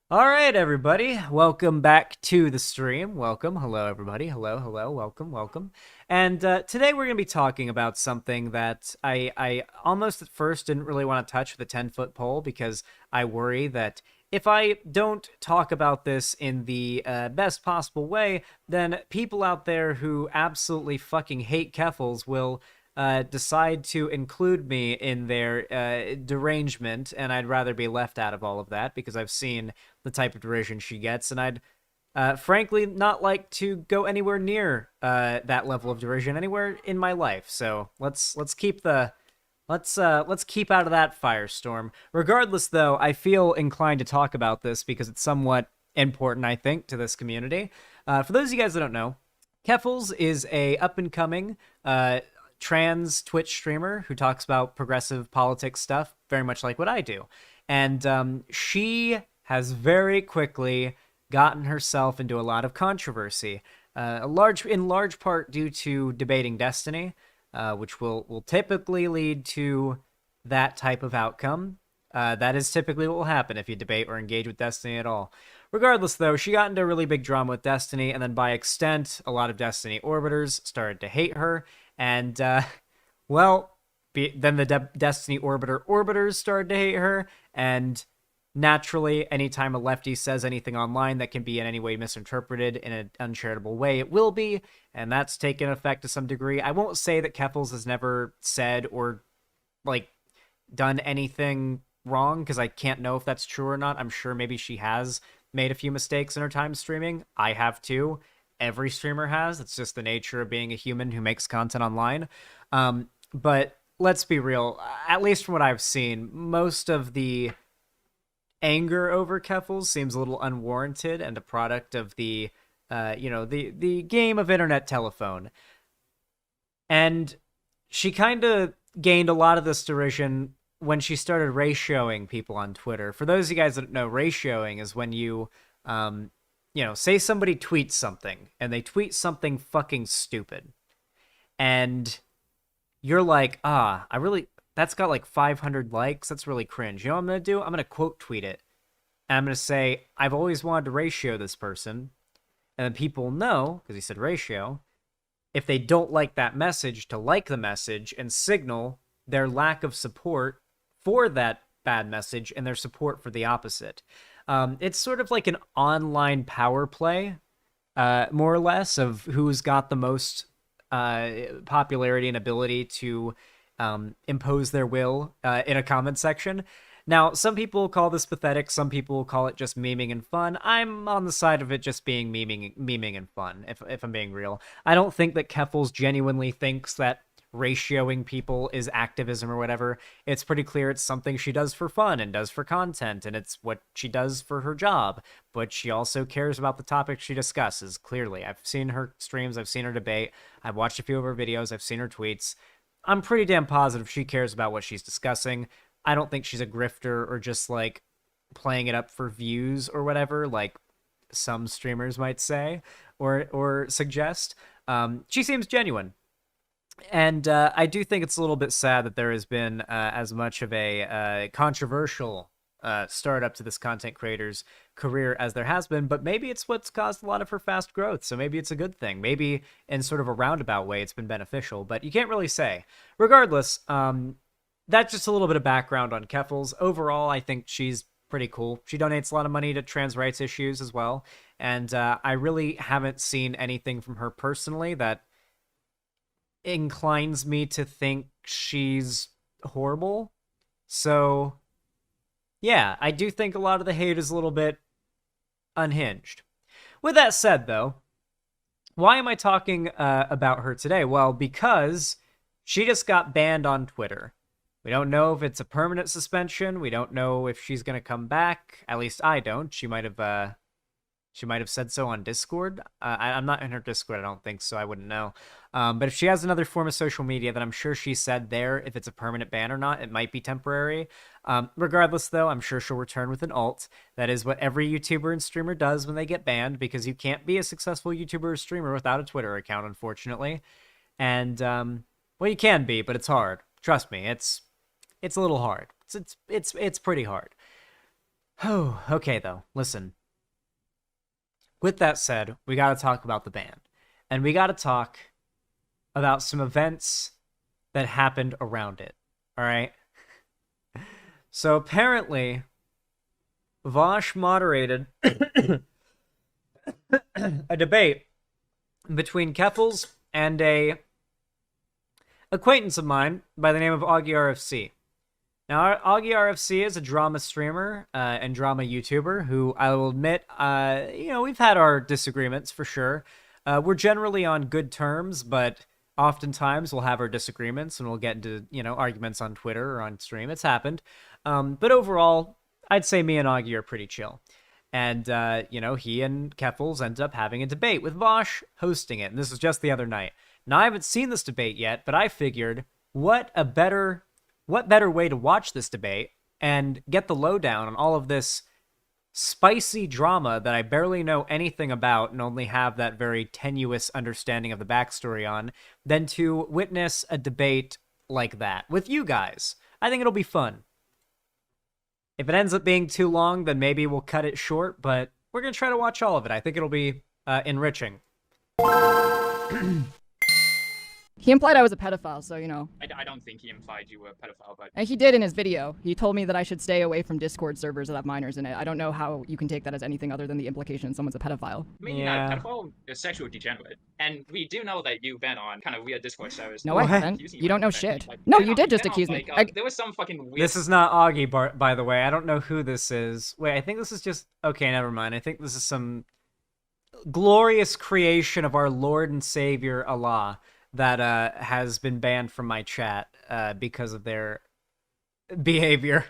All right, everybody. Welcome back to the stream. Welcome. Hello, everybody. Hello, hello. Welcome, welcome. And today we're going to be talking about something that I almost at first didn't really want to touch with a 10-foot pole because I worry that if I don't talk about this in the best possible way, then people out there who absolutely fucking hate Keffals will decide to include me in their derangement, and I'd rather be left out of all of that because I've seen the type of derision she gets, and I'd frankly not like to go anywhere near that level of derision anywhere in my life. So let's keep the let's keep out of that firestorm. Regardless, though, I feel inclined to talk about this because it's somewhat important, I think, to this community. For those of you guys that don't know, Keffals is a up and coming trans Twitch streamer who talks about progressive politics stuff, very much like what I do. And she has very quickly gotten herself into a lot of controversy, in large part due to debating Destiny, which will typically lead to that type of outcome. That is typically what will happen if you debate or engage with Destiny at all. Regardless, though, she got into a really big drama with Destiny, and then by extent, a lot of Destiny orbiters started to hate her, and, then the Destiny orbiters started to hate her, and naturally, anytime a lefty says anything online that can be in any way misinterpreted in an uncharitable way, it will be, and that's taken effect to some degree. I won't say that Keffals has never said or, done anything wrong, because I can't know if that's true or not. I'm sure maybe she has made a few mistakes in her time streaming. I have too. Every streamer has. It's just the nature of being a human who makes content online. But let's be real. At least from what I've seen, most of the anger over Keffals seems a little unwarranted and a product of the the game of internet telephone. And she kind of gained a lot of this derision when she started ratioing people on Twitter. For those of you guys that don't know, ratioing is when you say somebody tweets something and they tweet something fucking stupid. And you're like, that's got like 500 likes. That's really cringe. You know what I'm going to do? I'm going to quote tweet it. And I'm going to say, I've always wanted to ratio this person. And then people know, because he said ratio, if they don't like that message, to like the message and signal their lack of support for that bad message and their support for the opposite. It's sort of like an online power play, more or less, of who's got the most popularity and ability to impose their will in a comment section. Now, some people call this pathetic. Some people call it just memeing and fun. I'm on the side of it just being memeing and fun, if I'm being real. I don't think that Keffals genuinely thinks that ratioing people is activism or whatever. It's pretty clear it's something she does for fun and does for content, and it's what she does for her job. But she also cares about the topics she discusses, clearly. I've seen her streams, I've seen her debate, I've watched a few of her videos, I've seen her tweets. I'm pretty damn positive she cares about what she's discussing. I don't think she's a grifter or just like playing it up for views or whatever, like some streamers might say or suggest. She seems genuine. And I do think it's a little bit sad that there has been as much of a controversial startup to this content creator's career as there has been, but maybe it's what's caused a lot of her fast growth, so maybe it's a good thing. Maybe in sort of a roundabout way it's been beneficial, but you can't really say. Regardless, that's just a little bit of background on Keffals. Overall, I think she's pretty cool. She donates a lot of money to trans rights issues as well, and I really haven't seen anything from her personally that inclines me to think she's horrible. So, yeah, I do think a lot of the hate is a little bit unhinged. With that said, though, why am I talking about her today? Well, because she just got banned on Twitter. We don't know if it's a permanent suspension. We don't know if she's going to come back. At least I don't. She might have said so on Discord. I'm not in her Discord, I don't think, so I wouldn't know. But if she has another form of social media, then I'm sure she said there if it's a permanent ban or not. It might be temporary. Regardless, though, I'm sure she'll return with an alt. That is what every YouTuber and streamer does when they get banned, because you can't be a successful YouTuber or streamer without a Twitter account, unfortunately. And, well, you can be, but it's hard. Trust me, it's a little hard. It's pretty hard. Oh, okay, though. Listen. With that said, we got to talk about the ban. And we got to talk about some events that happened around it. All right? So apparently, Vaush moderated a debate between Keffals and a acquaintance of mine by the name of AugieRFC. Now, AugieRFC is a drama streamer and drama YouTuber who I will admit, we've had our disagreements for sure. We're generally on good terms, but oftentimes we'll have our disagreements and we'll get into, arguments on Twitter or on stream. It's happened. But overall, I'd say me and Augie are pretty chill. And, he and Keffals ended up having a debate with Vaush hosting it. And this was just the other night. Now, I haven't seen this debate yet, but I figured, what better way to watch this debate and get the lowdown on all of this spicy drama that I barely know anything about and only have that very tenuous understanding of the backstory on, than to witness a debate like that with you guys. I think it'll be fun. If it ends up being too long, then maybe we'll cut it short, but we're going to try to watch all of it. I think it'll be enriching. He implied I was a pedophile, so, I don't think he implied you were a pedophile, but... And he did in his video. He told me that I should stay away from Discord servers that have minors in it. I don't know how you can take that as anything other than the implication someone's a pedophile. I mean, Yeah. Pedophile is sexual degenerate. And we do know that you've been on kind of weird Discord servers. No, I haven't. You don't know shit. No, you did just accuse me. There was some fucking weird... This is not Augie, by the way. I don't know who this is. Wait, I think this is just... Okay, never mind. I think this is some glorious creation of our Lord and Savior, Allah, that has been banned from my chat because of their behavior.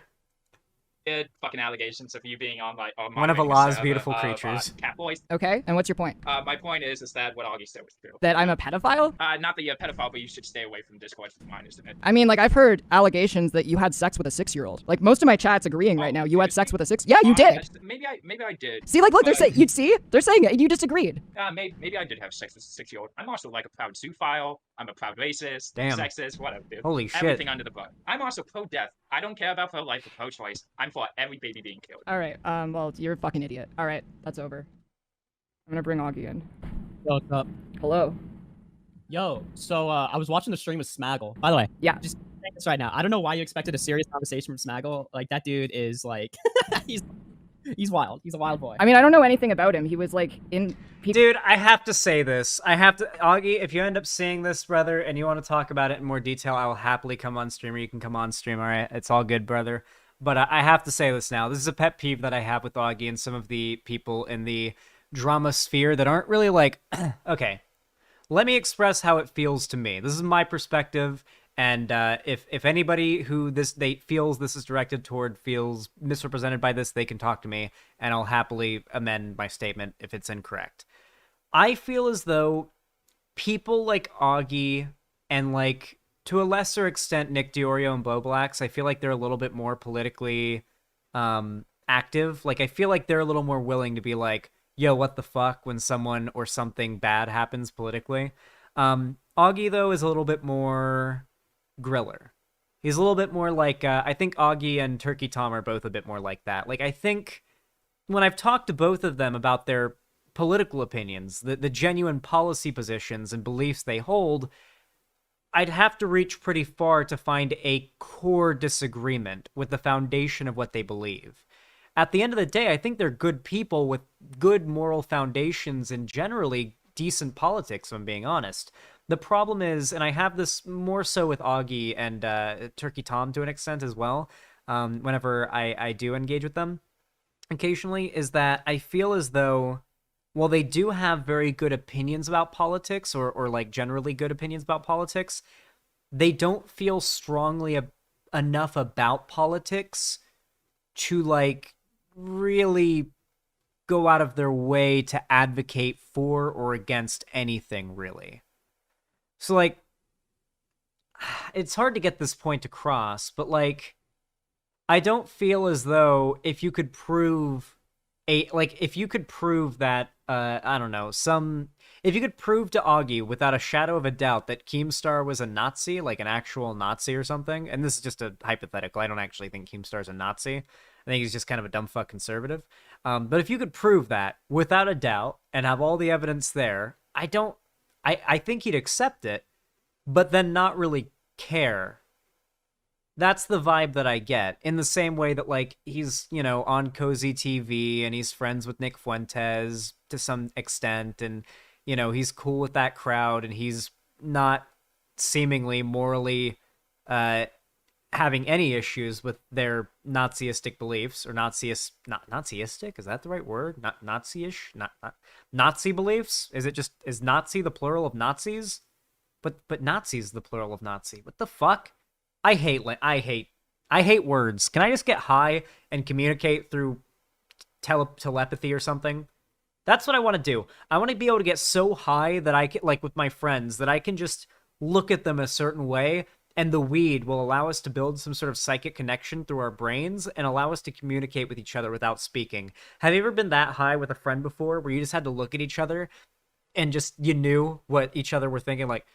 Fucking allegations of you being on one of Allah's beautiful creatures. Catboys. Okay, and what's your point? My point is that what Augie said was true. That I'm a pedophile? Not that you're a pedophile, but you should stay away from Discord with minors in it. I mean, I've heard allegations that you had sex with a 6-year-old. Most of my chat's agreeing right now. You had sex with a 6... Yeah, you did. Maybe I did. See, look, they're saying... You'd see? They're saying it. You disagreed. Maybe I did have sex with a 6-year-old. I'm also a proud zoophile. I'm a proud racist. Damn. Sexist. Whatever, dude. Holy shit. Everything under the bun. I'm also pro-death. I don't care about pro-life or pro-choice. I'm for every baby being killed. All right. Well, you're a fucking idiot. All right. That's over. I'm gonna bring Augie in. What's up? Hello. Yo, so I was watching the stream with Smaggle. By the way, yeah, just saying this right now. I don't know why you expected a serious conversation from Smaggle. That dude is he's wild. He's a wild boy. I mean, I don't know anything about him. He was in... Dude, I have to say this. Augie, if you end up seeing this, brother, and you want to talk about it in more detail, I will happily come on stream, or you can come on stream, all right? It's all good, brother. But I have to say this now. This is a pet peeve that I have with Augie and some of the people in the drama sphere that aren't really okay, let me express how it feels to me. This is my perspective, and if anybody who they feels this is directed toward feels misrepresented by this, they can talk to me, and I'll happily amend my statement if it's incorrect. I feel as though people like Augie and to a lesser extent Nick Diorio and Blowblacks, I feel like they're a little bit more politically active. I feel like they're a little more willing to be yo, what the fuck, when someone or something bad happens politically. Augie, though, is a little bit more griller. He's a little bit more I think Augie and Turkey Tom are both a bit more like that. I think when I've talked to both of them about their political opinions, the genuine policy positions and beliefs they hold, I'd have to reach pretty far to find a core disagreement with the foundation of what they believe. At the end of the day, I think they're good people with good moral foundations and generally decent politics, if I'm being honest. The problem is, and I have this more so with Augie and Turkey Tom to an extent as well, whenever I do engage with them occasionally, is that I feel as though, while they do have very good opinions about politics, or generally good opinions about politics, they don't feel strongly enough about politics to really go out of their way to advocate for or against anything, really. So it's hard to get this point across, but I don't feel as though if you could prove if you could prove that I don't know, if you could prove to Augie without a shadow of a doubt that Keemstar was a Nazi, an actual Nazi or something, and this is just a hypothetical, I don't actually think Keemstar's a Nazi, I think he's just kind of a dumb fuck conservative. But if you could prove that without a doubt and have all the evidence there, I think he'd accept it, but then not really care. That's the vibe that I get, in the same way that, like, he's, you know, on Cozy TV and he's friends with Nick Fuentes to some extent, and, you know, he's cool with that crowd, and he's not seemingly morally having any issues with their Naziistic beliefs, or not Naziistic, is that the right word? Not Nazi-ish? Not Nazi beliefs? Is Nazi the plural of Nazis? But Nazi's the plural of Nazi. What the fuck? I hate words. Can I just get high and communicate through telepathy or something? That's what I want to do. I want to be able to get so high that I can, like with my friends, that I can just look at them a certain way, and the weed will allow us to build some sort of psychic connection through our brains and allow us to communicate with each other without speaking. Have you ever been that high with a friend before, where you just had to look at each other and just, you knew what each other were thinking, like,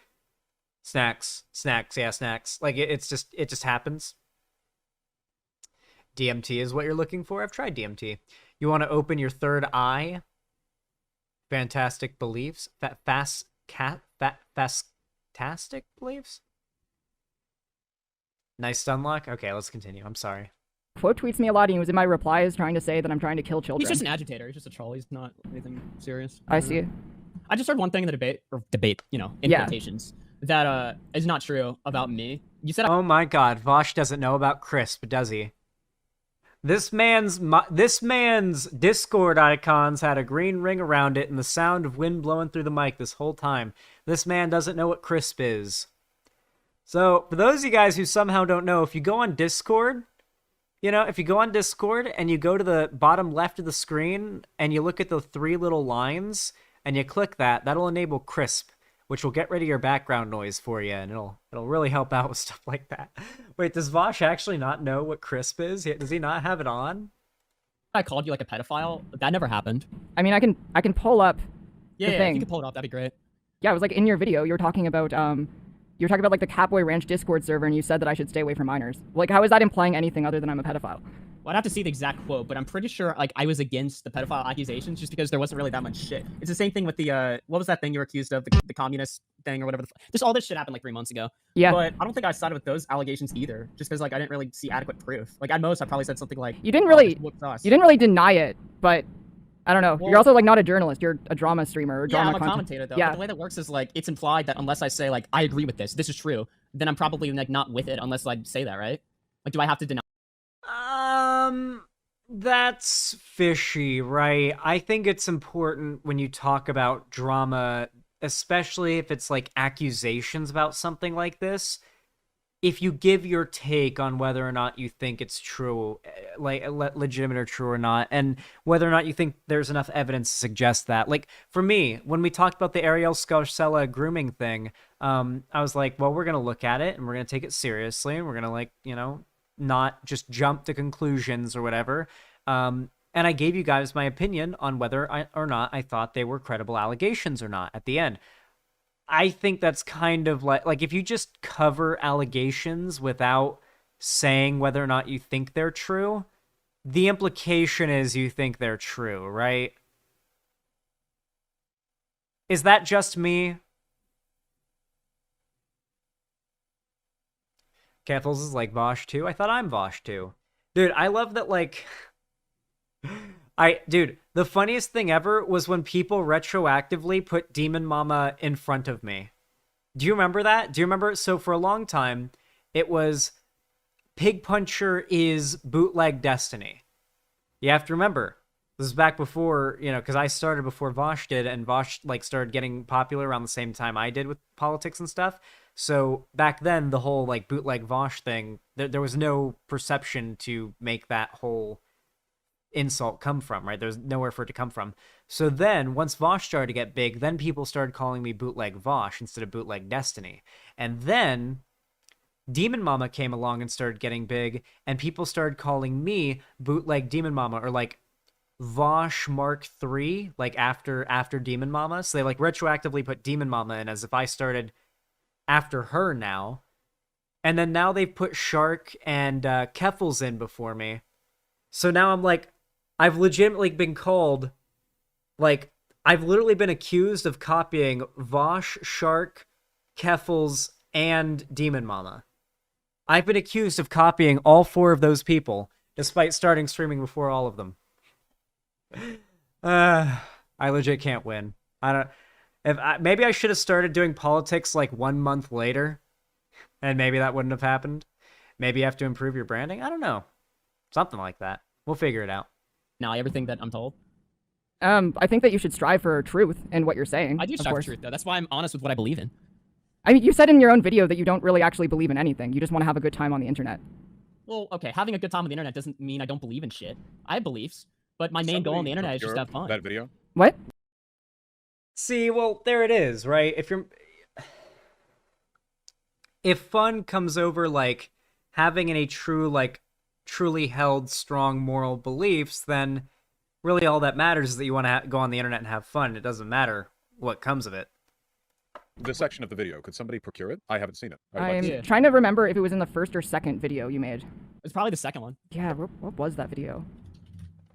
snacks, yeah, snacks. Like, it just happens. DMT is what you're looking for? I've tried DMT. You want to open your third eye? Fantastic beliefs? Fastastic beliefs? Nice stunlock? Okay, let's continue. I'm sorry. Quote tweets me a lot, and he was in my replies trying to say that I'm trying to kill children. He's just an agitator. He's just a troll. He's not anything serious. I see. I just heard one thing in the debate, you know, in quotations, that is not true about me. You said, oh my god, Vaush doesn't know about Crisp, does he? This man's Discord icons had a green ring around it and the sound of wind blowing through the mic this whole time. This man doesn't know what Crisp is. So, for those of you guys who somehow don't know, if you go on Discord, if you go on Discord and you go to the bottom left of the screen and you look at the 3 little lines and you click that, that'll enable Crisp, which will get rid of your background noise for you, and it'll really help out with stuff like that. Wait, does Vaush actually not know what Crisp is? Does he not have it on? I called you like a pedophile. That never happened. I mean, I can pull up the Yeah, thing. if you can pull it up, that'd be great. Yeah, it was like in your video, you were talking about like the Catboy Ranch Discord server, and you said that I should stay away from minors. Like, how is that implying anything other than I'm a pedophile? Well, I'd have to see the exact quote, but I'm pretty sure like I was against the pedophile accusations just because there wasn't really that much shit. It's the same thing with the what was that thing you were accused of, the communist thing or whatever. Just all this shit happened like 3 months ago. Yeah. But I don't think I sided with those allegations either, just because like I didn't really see adequate proof. Like at most, I probably said something like You didn't really deny it, but I don't know. Well, you're also like not a journalist. You're a drama streamer or Yeah, drama I'm a content. commentator though. Yeah. But the way that works is like it's implied that unless I say like I agree with this is true, then I'm probably like not with it unless I say that, right? Like, do I have to deny? That's fishy, right? I think it's important when you talk about drama, especially if it's like accusations about something like this, if you give your take on whether or not you think it's true, like legitimate or true or not, and whether or not you think there's enough evidence to suggest that. Like, for me, when we talked about the Ariel Scarcella grooming thing, I was like, well, we're going to look at it and we're going to take it seriously, and we're going to not just jump to conclusions or whatever. And I gave you guys my opinion on whether or not I thought they were credible allegations or not at the end. I think that's kind of like if you just cover allegations without saying whether or not you think they're true, the implication is you think they're true, right? Is that just me? Keffals is like Vaush too. I thought I'm Vaush too. Dude, I love that, like... Dude, the funniest thing ever was when people retroactively put Demon Mama in front of me. Do you remember that? Do you remember? So for a long time, it was Pig Puncher is bootleg Destiny. You have to remember, this is back before, because I started before Vaush did, and Vaush like started getting popular around the same time I did with politics and stuff. So back then, the whole like bootleg Vaush thing, there was no perception to make that whole insult come from, right? There's nowhere for it to come from. So then, once Vaush started to get big, then people started calling me bootleg Vaush instead of bootleg Destiny. And then Demon Mama came along and started getting big, and people started calling me bootleg Demon Mama, or like Vaush Mark III, like after Demon Mama. So they like retroactively put Demon Mama in as if I started after her now. And then now they've put Shark and Keffals in before me. So now I'm like, I've legitimately been called, like, I've literally been accused of copying Vaush, Shark, Keffals, and Demon Mama. I've been accused of copying all 4 of those people, despite starting streaming before all of them. I legit can't win. I don't. Maybe I should have started doing politics like 1 month later, and maybe that wouldn't have happened. Maybe you have to improve your branding. I don't know, something like that. We'll figure it out. Now everything that I'm told. I think that you should strive for truth in what you're saying. I do of strive for course. truth, though. That's why I'm honest with what I believe in. I mean, you said in your own video that you don't really actually believe in anything. You just want to have a good time on the internet. Well, okay, having a good time on the internet doesn't mean I don't believe in shit. I have beliefs, but my main goal on the internet is just to have fun. That video? What? See, well, there it is, right? If fun comes over like having any truly held strong moral beliefs, then really all that matters is that you want to go on the internet and have fun. It doesn't matter what comes of it. The section of the video, could somebody procure it? I haven't seen it. I'd like to see I'm it. trying to remember if it was in the first or second video you made. It's probably the second one. Yeah, what was that video?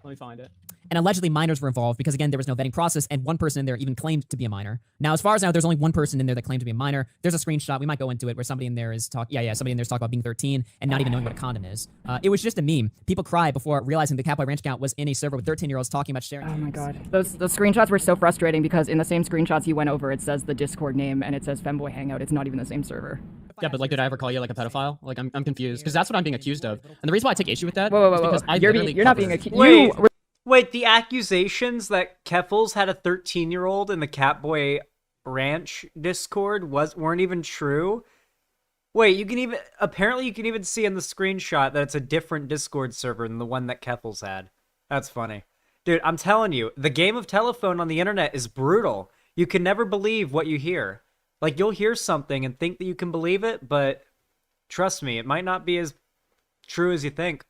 Let me find it. And allegedly minors were involved because, again, there was no vetting process, and one person in there even claimed to be a minor. Now, as far as I know, there's only one person in there that claimed to be a minor. There's a screenshot. We might go into it where somebody in there is somebody in there is talking about being 13 and not even knowing what a condom is. It was just a meme. People cried before realizing the Catboy Ranch account was in a server with 13-year-olds talking about sharing. Oh my god. Those screenshots were so frustrating because in the same screenshots you went over, it says the Discord name and it says Femboy Hangout. It's not even the same server. Yeah, but like, did I ever call you like a pedophile? Like, I'm confused because that's what I'm being accused of. And the reason why I take issue with that is because I literally You're not being covered- accused. Wait, the accusations that Keffals had a 13-year-old in the Catboy Ranch Discord weren't even true? Wait, you can even see in the screenshot that it's a different Discord server than the one that Keffals had. That's funny. Dude, I'm telling you, the game of telephone on the internet is brutal. You can never believe what you hear. Like, you'll hear something and think that you can believe it, but trust me, it might not be as true as you think.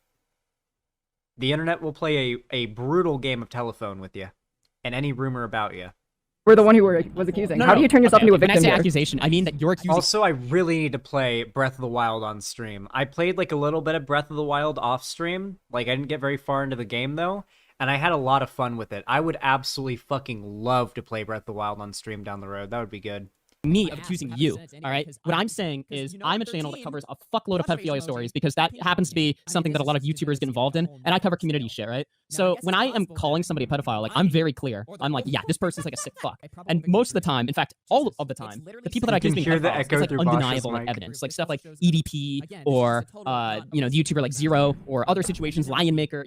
The internet will play a brutal game of telephone with you, and any rumor about you. We're the one who was accusing. How do you turn yourself into a victim When I say here? accusation, I mean that you're accusing. Also, I really need to play Breath of the Wild on stream. I played like a little bit of Breath of the Wild off stream. Like, I didn't get very far into the game though, and I had a lot of fun with it. I would absolutely fucking love to play Breath of the Wild on stream down the road. That would be good. Me of accusing you, all right? What I'm saying is I'm a channel that covers a fuckload of pedophilia stories because that happens to be something that a lot of YouTubers get involved in, and I cover community shit, right? So when I am calling somebody a pedophile, like, I'm very clear. I'm like, yeah, this person's like a sick fuck. And most of the time, in fact, all of the time, the people that I accuse of being hear the pedophiles, echo it's like through Vaush's undeniable like mic. evidence, like stuff like EDP or the YouTuber like Zero or other situations, Lion Maker,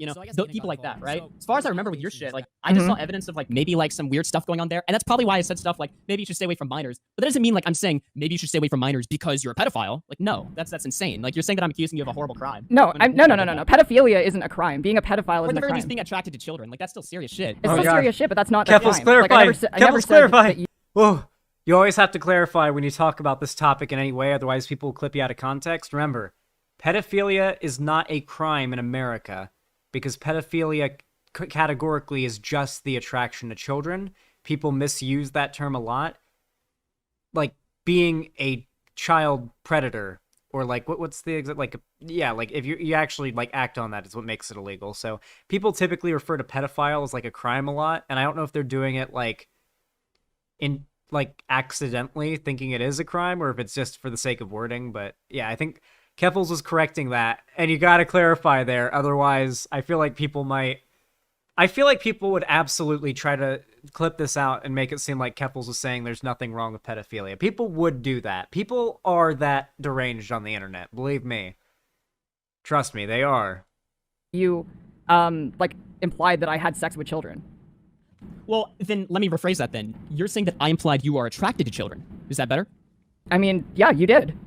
people like that, right? As far as I remember with your shit, like, I just saw evidence of like maybe like some weird stuff going on there, and that's probably why I said stuff like maybe you should stay away from minors. But that doesn't mean like I'm saying maybe you should stay away from minors because you're a pedophile. Like, no, that's insane. Like, you're saying that I'm accusing you of a horrible crime. No, no. Pedophilia isn't a crime. Being a pedophile Or isn't at the a very crime. least being attracted to children. Like, that's still serious shit. It's Oh, still God. serious shit, but that's not a Keffals, crime. clarify. Like, I never Keffals, said clarify. that you- Whoa. You always have to clarify when you talk about this topic in any way, otherwise people will clip you out of context. Remember, pedophilia is not a crime in America because pedophilia categorically is just the attraction to children. People misuse that term a lot. Like, being a child predator, or like what's the exact, like, yeah, like if you actually like act on that is what makes it illegal. So people typically refer to pedophile as like a crime a lot, and I don't know if they're doing it like in like accidentally thinking it is a crime or if it's just for the sake of wording. But yeah, I think Keffals was correcting that, and you got to clarify there, otherwise I feel like people would absolutely try to clip this out and make it seem like Keffals was saying there's nothing wrong with pedophilia. People would do that. People are that deranged on the internet. Believe me. Trust me, they are. You, like, implied that I had sex with children. Well, then let me rephrase that then. You're saying that I implied you are attracted to children. Is that better? I mean, yeah, you did.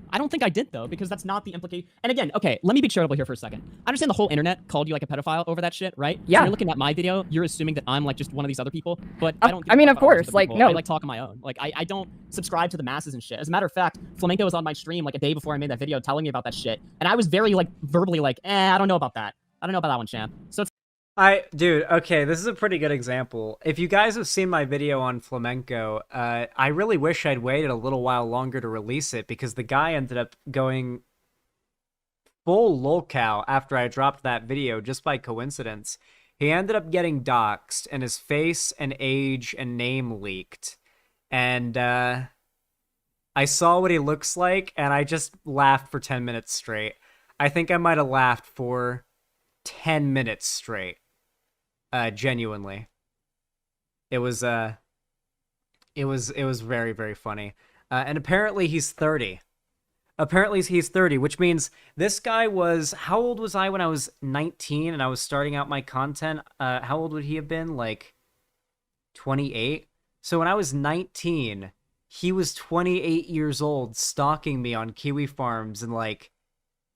I don't think I did, though, because that's not the implication. And again, okay, let me be charitable here for a second. I understand the whole internet called you like a pedophile over that shit, right? Yeah. So you're looking at my video, you're assuming that I'm like just one of these other people, but I don't. I mean, of course, like, no. I like talk on my own. Like, I don't subscribe to the masses and shit. As a matter of fact, Flamenco was on my stream like a day before I made that video telling me about that shit, and I was very like verbally like, I don't know about that. I don't know about that one, champ. So it's Dude, okay, this is a pretty good example. If you guys have seen my video on flamenco, I really wish I'd waited a little while longer to release it because the guy ended up going full lolcow after I dropped that video just by coincidence. He ended up getting doxxed, and his face and age and name leaked. And I saw what he looks like, and I just laughed for 10 minutes straight. I think I might have laughed for 10 minutes straight. Genuinely. It was very, very funny. And apparently he's 30. Apparently he's 30, which means this guy was... How old was I when I was 19 and I was starting out my content? How old would he have been? Like 28? So when I was 19, he was 28 years old, stalking me on Kiwi farms and, like,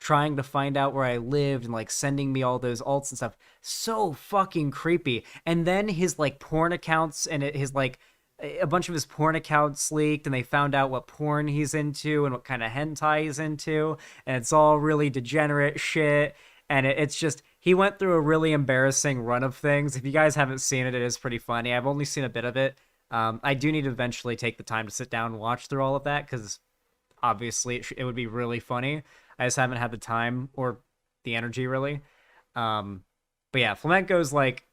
trying to find out where I lived and, like, sending me all those alts and stuff. So fucking creepy. And then his, like, porn accounts and his, like... a bunch of his porn accounts leaked, and they found out what porn he's into and what kind of hentai he's into, and it's all really degenerate shit, and it's just, he went through a really embarrassing run of things. If you guys haven't seen it, it is pretty funny. I've only seen a bit of it. I do need to eventually take the time to sit down and watch through all of that, because obviously it would be really funny. I just haven't had the time or the energy, really. But yeah, Flamenco's, like,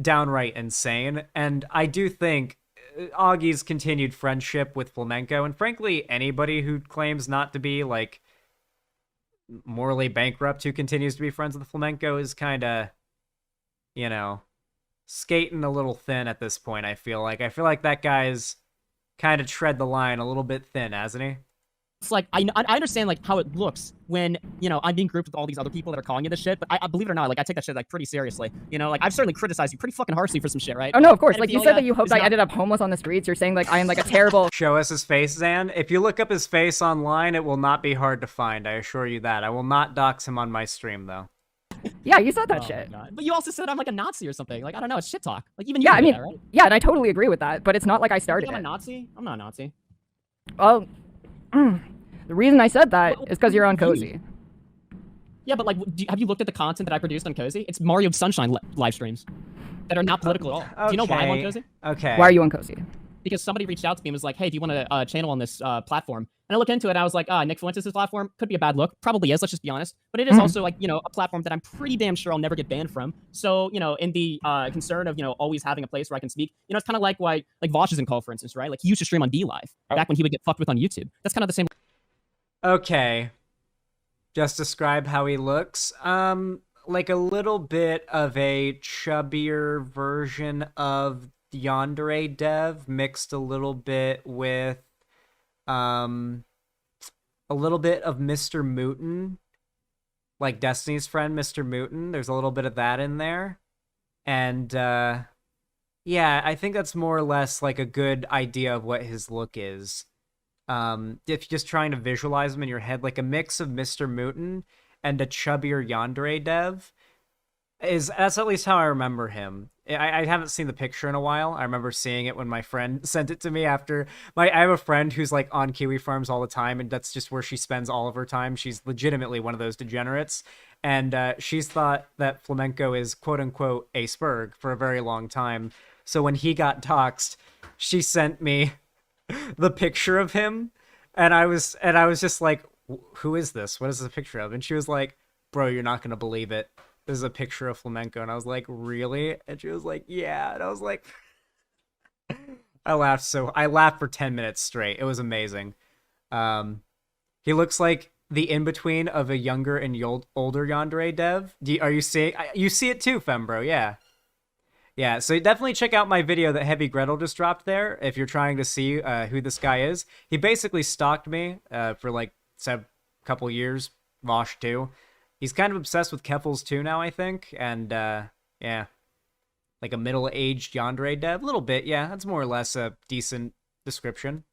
downright insane, and I do think Augie's continued friendship with Flamenco, and frankly, anybody who claims not to be, like, morally bankrupt who continues to be friends with Flamenco is kind of, you know, skating a little thin at this point, I feel like. I feel like that guy's kind of tread the line a little bit thin, hasn't he? It's like, I understand, like, how it looks when, you know, I'm being grouped with all these other people that are calling you this shit, but I believe it or not, like, I take that shit, like, pretty seriously. You know, like, I've certainly criticized you pretty fucking harshly for some shit, right? Oh, no, of course. Like, you Pedophilia said that you hoped is I not- ended up homeless on the streets. You're saying, like, I am, like, a terrible... Show us his face, Zan. If you look up his face online, it will not be hard to find, I assure you that. I will not dox him on my stream, though. Yeah, you said that Oh my shit. God. But you also said I'm like a Nazi or something. Like, I don't know, it's shit talk. Like, even you Yeah, I do mean, that, right? yeah, and I totally agree with that, but it's not like I You started think I'm it. a Nazi? I'm not a Nazi. Well, the reason I said that is because you're on Cozy. Yeah, but like, have you looked at the content that I produced on Cozy? It's Mario Sunshine live streams that are not political at all. Do you know why I'm on Cozy? Okay. Why are you on Cozy? Because somebody reached out to me and was like, hey, do you want a channel on this platform? And I looked into it, and I was like, Nick Fuentes' platform could be a bad look. Probably is, let's just be honest. But it is also, like, you know, a platform that I'm pretty damn sure I'll never get banned from. So, you know, in the concern of, you know, always having a place where I can speak, you know, it's kind of like why, like, Vaush is in call, for instance, right? Like, he used to stream on D Live back when he would get fucked with on YouTube. That's kind of the same. Okay. Just describe how he looks. Like a little bit of a chubbier version of Yandere Dev, mixed a little bit with a little bit of Mr. Mooten, like Destiny's friend Mr. Mooten. There's a little bit of that in there. And yeah, I think that's more or less like a good idea of what his look is. If you're just trying to visualize him in your head, like a mix of Mr. Mooten and a chubbier Yandere Dev, that's at least how I remember him. I haven't seen the picture in a while. I remember seeing it when my friend sent it to me after I have a friend who's like on Kiwi farms all the time, and that's just where she spends all of her time. She's legitimately one of those degenerates, and she's thought that Flamenco is quote unquote a spurg for a very long time. So when he got doxxed, she sent me the picture of him, and I was just like, who is this? What is this a picture of? And she was like, bro, you're not gonna believe it. This is a picture of Flamenco. And I was like, really? And she was like, yeah. And I was like, I laughed for 10 minutes straight. It was amazing. He looks like the in-between of a younger and older Yandere Dev. Are you seeing? You see it too, Fembro, yeah. Yeah, so definitely check out my video that Heavy Gretel just dropped there if you're trying to see who this guy is. He basically stalked me for like a couple years, Vaush too. He's kind of obsessed with Keffals too now, I think, and yeah, like a middle-aged Yandere Dev, a little bit, yeah, that's more or less a decent description.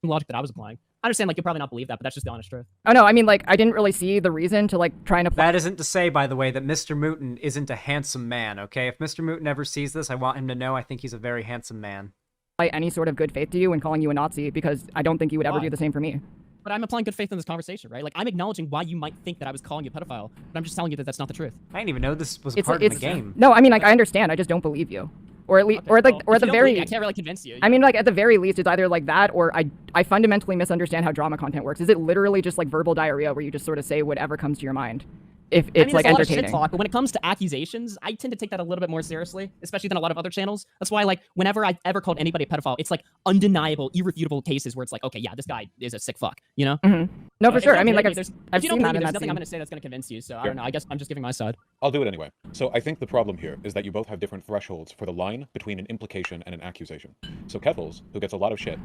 Logic that I was applying. I understand, like, you'll probably not believe that, but that's just the honest truth. Oh, no, I mean, like, I didn't really see the reason to, like, try and apply... That isn't to say, by the way, that Mr. Mooten isn't a handsome man, okay? If Mr. Mooten ever sees this, I want him to know I think he's a very handsome man. ...any sort of good faith to you in calling you a Nazi, because I don't think you would ever do the same for me. But I'm applying good faith in this conversation, right? Like, I'm acknowledging why you might think that I was calling you a pedophile, but I'm just telling you that that's not the truth. I didn't even know this was a part of the game. No, I mean, like, I understand. I just don't believe you. or at least, Okay, or well, at if the you don't believe very. me, I can't really convince you. I mean, like at the very least, it's either like that, or I fundamentally misunderstand how drama content works. Is it literally just like verbal diarrhea where you just sort of say whatever comes to your mind? If it's I mean, like there's a lot of shit entertaining. talk, but when it comes to accusations, I tend to take that a little bit more seriously, especially than a lot of other channels. That's why, like, whenever I've ever called anybody a pedophile, it's like undeniable, irrefutable cases where it's like, okay, yeah, this guy is a sick fuck, you know? No, for If sure. you I mean, don't like believe me, I've if you seen don't that believe me, in there's that nothing I'm scene. going to say that's going to convince you. So I don't know. I guess I'm just giving my side. I'll do it anyway. So I think the problem here is that you both have different thresholds for the line between an implication and an accusation. So Keffals, who gets a lot of shit,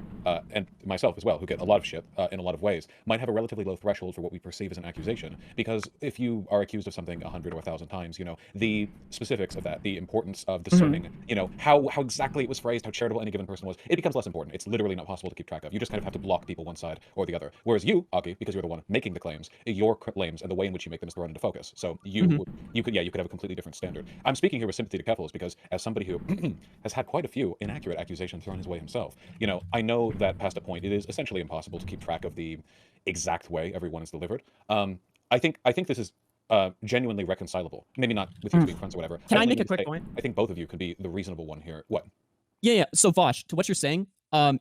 and myself as well, who get a lot of shit in a lot of ways, might have a relatively low threshold for what we perceive as an accusation. Because if you are accused of something 100 or 1,000 times, you know, the specifics of that, the importance of discerning, you know, how exactly it was phrased, how charitable any given person was, it becomes less important. It's literally not possible to keep track of. You just kind of have to block people one side or the other. Whereas you, Augie, because you're the one making the claims, your claims and the way in which you make them is thrown into focus. So you could have a completely different standard. I'm speaking here with sympathy to Keffals because as somebody who has had quite a few inaccurate accusations thrown his way himself, you know, I know that past a point it is essentially impossible to keep track of the exact way everyone is delivered. I think this is genuinely reconcilable. Maybe not with you being friends or whatever. Can I only make a mean to quick say, point? I think both of you could be the reasonable one here. What? Yeah. So Vaush, to what you're saying,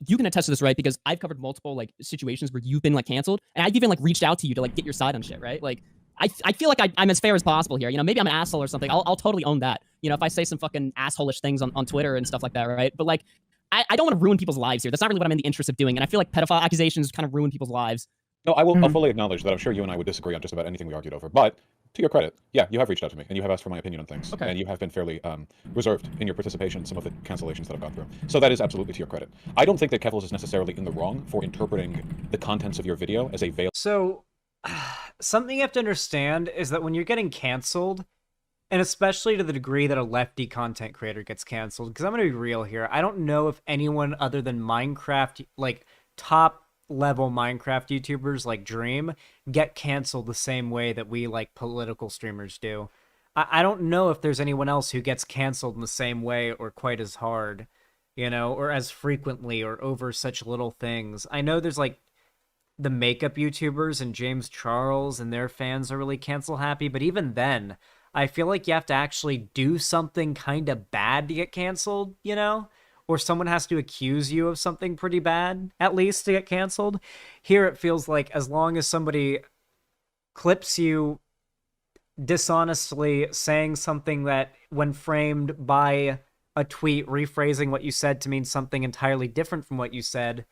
you can attest to this, right? Because I've covered multiple like situations where you've been like canceled, and I've even like reached out to you to like get your side on shit, right? Like, I feel like I'm as fair as possible here. You know, maybe I'm an asshole or something. I'll totally own that. You know, if I say some fucking asshole-ish things on Twitter and stuff like that, right? But like, I don't want to ruin people's lives here. That's not really what I'm in the interest of doing. And I feel like pedophile accusations kind of ruin people's lives. No, I'll fully acknowledge that I'm sure you and I would disagree on just about anything we argued over. But to your credit, yeah, you have reached out to me and you have asked for my opinion on things. Okay. And you have been fairly reserved in your participation in some of the cancellations that I've gone through. So that is absolutely to your credit. I don't think that Keffals is necessarily in the wrong for interpreting the contents of your video as a veil. So, something you have to understand is that when you're getting canceled, and especially to the degree that a lefty content creator gets canceled, because I'm going to be real here, I don't know if anyone other than Minecraft, like top level Minecraft YouTubers like Dream, get canceled the same way that we like political streamers do. I don't know if there's anyone else who gets canceled in the same way or quite as hard, you know, or as frequently or over such little things. I know there's like the makeup YouTubers and James Charles and their fans are really cancel happy, but even then, I feel like you have to actually do something kind of bad to get canceled, you know? Or someone has to accuse you of something pretty bad, at least, to get canceled. Here it feels like as long as somebody clips you dishonestly saying something that, when framed by a tweet, rephrasing what you said to mean something entirely different from what you said,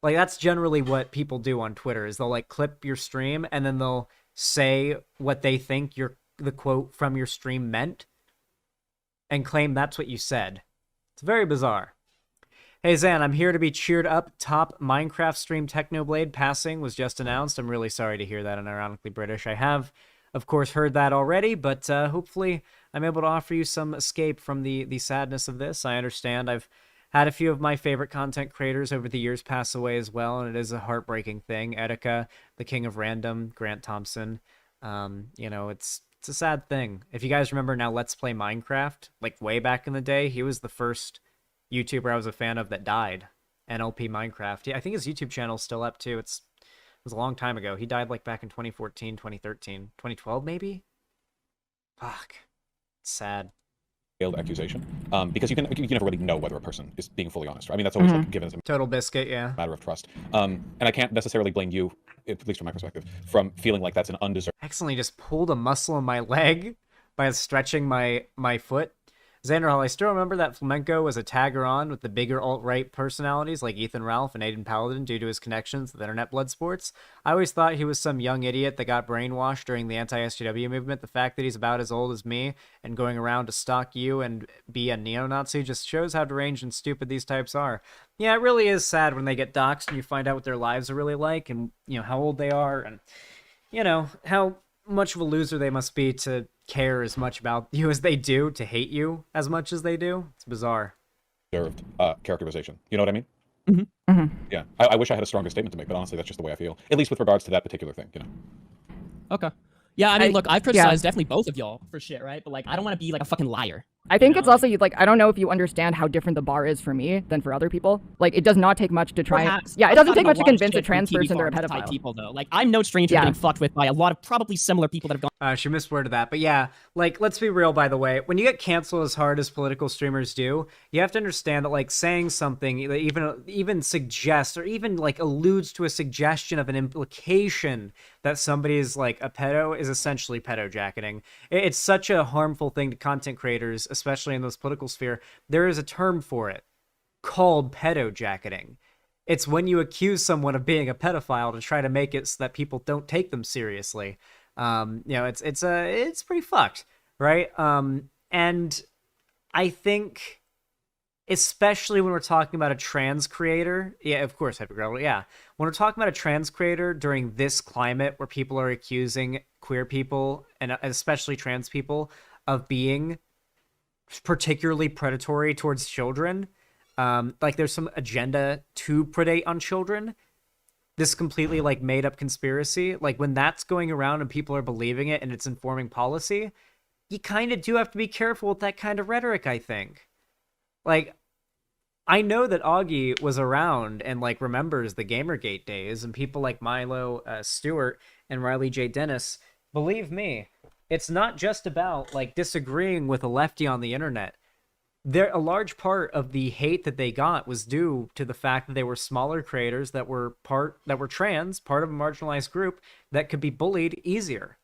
like, that's generally what people do on Twitter, is they'll, like, clip your stream, and then they'll say what they think the quote from your stream meant, and claim that's what you said. It's very bizarre. Hey Zan, I'm here to be cheered up. Top Minecraft stream Technoblade passing was just announced. I'm really sorry to hear that, and ironically British. I have, of course, heard that already, but hopefully I'm able to offer you some escape from the sadness of this. I understand I've had a few of my favorite content creators over the years pass away as well, and it is a heartbreaking thing. Etika, the king of random, Grant Thompson. You know, it's a sad thing. If you guys remember now Let's Play Minecraft, like way back in the day, he was the first YouTuber I was a fan of that died. NLP Minecraft. Yeah, I think his YouTube channel's still up too. It was a long time ago. He died like back in 2014, 2013, 2012 maybe? Fuck. It's sad. Accusation, because you can never really know whether a person is being fully honest. Right? I mean, that's always like, given as a Total biscuit, yeah. matter of trust. And I can't necessarily blame you, at least from my perspective, from feeling like that's an undeserved. Accidentally just pulled a muscle in my leg by stretching my foot. Xander Hall, I still remember that Flamenco was a tagger on with the bigger alt-right personalities like Ethan Ralph and Aiden Paladin due to his connections with internet blood sports. I always thought he was some young idiot that got brainwashed during the anti-SJW movement. The fact that he's about as old as me and going around to stalk you and be a neo-Nazi just shows how deranged and stupid these types are. Yeah, it really is sad when they get doxxed and you find out what their lives are really like and, you know, how old they are and, you know, how much of a loser they must be to care as much about you as they do, to hate you as much as they do. It's bizarre. Characterization. You know what I mean? Mm-hmm. Mm-hmm. Yeah. I wish I had a stronger statement to make, but honestly, that's just the way I feel. At least with regards to that particular thing, you know. Okay. Yeah, I mean, look, I've criticized definitely both of y'all for shit, right? But like, I don't want to be like a fucking liar. I think know? it's also like I don't know if you understand how different the bar is for me than for other people. Like it does not take much to try. Perhaps. Yeah, it I've doesn't gotten take a much to lot of convince a shit from trans TV person they're a farms type pedophile. people though. Like I'm no stranger Yeah. to getting fucked with by a lot of probably similar people that have gone. She misworded that, but yeah, like, let's be real, by the way. When you get canceled as hard as political streamers do, you have to understand that, like, saying something that even suggests or even, like, alludes to a suggestion of an implication that somebody is, like, a pedo is essentially pedo-jacketing. It's such a harmful thing to content creators, especially in this political sphere. There is a term for it called pedo-jacketing. It's when you accuse someone of being a pedophile to try to make it so that people don't take them seriously. It's pretty fucked, right? And I think, especially when we're talking about a trans creator, yeah, of course, hypergirl, yeah. When we're talking about a trans creator during this climate where people are accusing queer people and especially trans people of being particularly predatory towards children, like there's some agenda to predate on children. This completely like made up conspiracy, like when that's going around and people are believing it and it's informing policy, you kind of do have to be careful with that kind of rhetoric, I think. Like, I know that Augie was around and like remembers the Gamergate days, and people like Milo Stewart and Riley J. Dennis. Believe me, it's not just about like disagreeing with a lefty on the internet. A large part of the hate that they got was due to the fact that they were smaller creators that were trans, part of a marginalized group that could be bullied easier.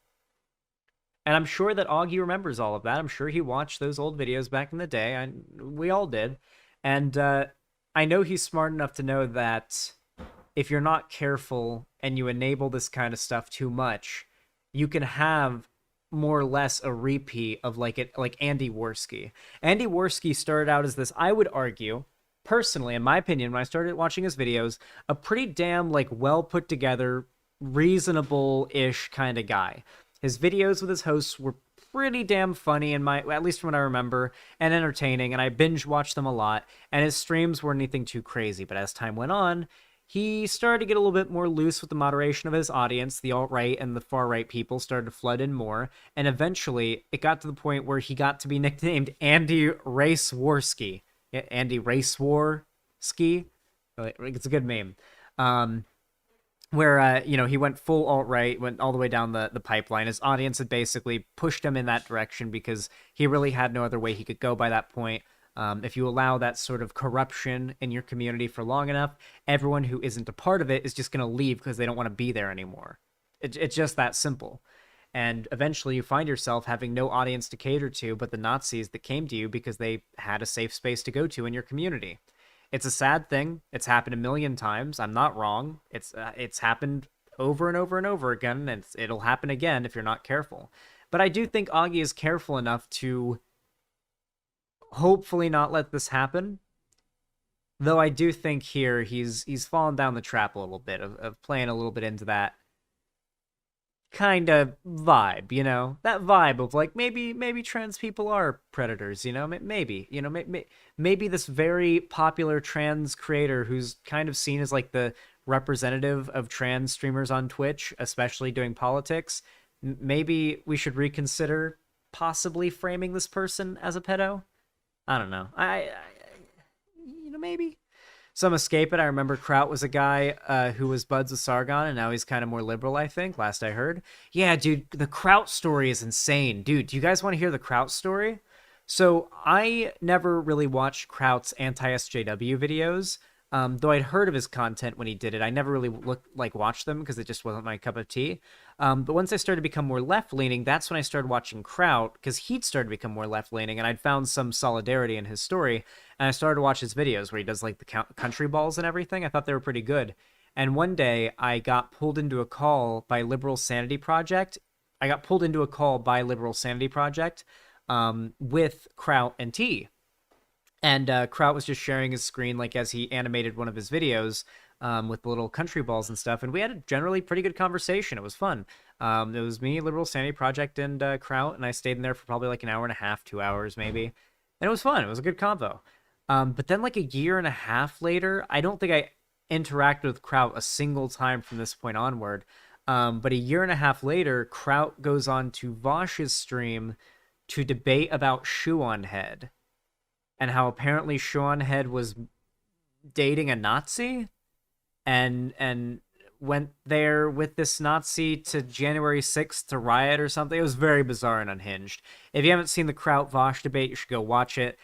And I'm sure that Augie remembers all of that. I'm sure he watched those old videos back in the day. We all did. And I know he's smart enough to know that if you're not careful and you enable this kind of stuff too much, you can have more or less a repeat of like Andy Worski. Andy Worski started out as this, I would argue, personally, in my opinion, when I started watching his videos, a pretty damn like well put together, reasonable-ish kind of guy. His videos with his hosts were pretty damn funny at least from what I remember, and entertaining, and I binge watched them a lot, and his streams weren't anything too crazy, but as time went on, he started to get a little bit more loose with the moderation of his audience. The alt-right and the far-right people started to flood in more, and eventually it got to the point where he got to be nicknamed Andy Racewarski. Yeah, Andy Racewarski. It's a good meme. Where, he went full alt-right, went all the way down the pipeline. His audience had basically pushed him in that direction because he really had no other way he could go by that point. If you allow that sort of corruption in your community for long enough, everyone who isn't a part of it is just going to leave because they don't want to be there anymore. It's just that simple. And eventually you find yourself having no audience to cater to but the Nazis that came to you because they had a safe space to go to in your community. It's a sad thing. It's happened a million times. I'm not wrong. It's happened over and over and over again, and it'll happen again if you're not careful. But I do think Augie is careful enough to hopefully not let this happen. Though I do think here he's fallen down the trap a little bit of playing a little bit into that kind of vibe, that vibe of like maybe trans people are predators, maybe this very popular trans creator who's kind of seen as like the representative of trans streamers on Twitch, especially doing politics, maybe we should reconsider possibly framing this person as a pedo. I don't know. I maybe. Some escape it. I remember Kraut was a guy who was buds with Sargon, and now he's kind of more liberal, I think, last I heard. Yeah, dude, the Kraut story is insane. Dude, do you guys want to hear the Kraut story? So I never really watched Kraut's anti-SJW videos, though I'd heard of his content when he did it. I never really watched them because it just wasn't my cup of tea. But once I started to become more left-leaning, that's when I started watching Kraut, because he'd started to become more left-leaning, and I'd found some solidarity in his story, and I started to watch his videos where he does like the country balls and everything. I thought they were pretty good. And one day I got pulled into a call by Liberal Sanity Project. With Kraut and T. And Kraut was just sharing his screen like as he animated one of his videos with the little country balls and stuff. And we had a generally pretty good conversation. It was fun. It was me, Liberal Sanity Project, and Kraut, and I stayed in there for probably like an hour and a half, 2 hours maybe. And it was fun. It was a good convo. But then like a year and a half later, I don't think I interacted with Kraut a single time from this point onward. But a year and a half later, Kraut goes on to Vaush's stream to debate about Shoe on Head and how apparently Shoe on Head was dating a Nazi and went there with this Nazi to January 6th to riot or something. It was very bizarre and unhinged. If you haven't seen the Kraut Vaush debate, you should go watch it.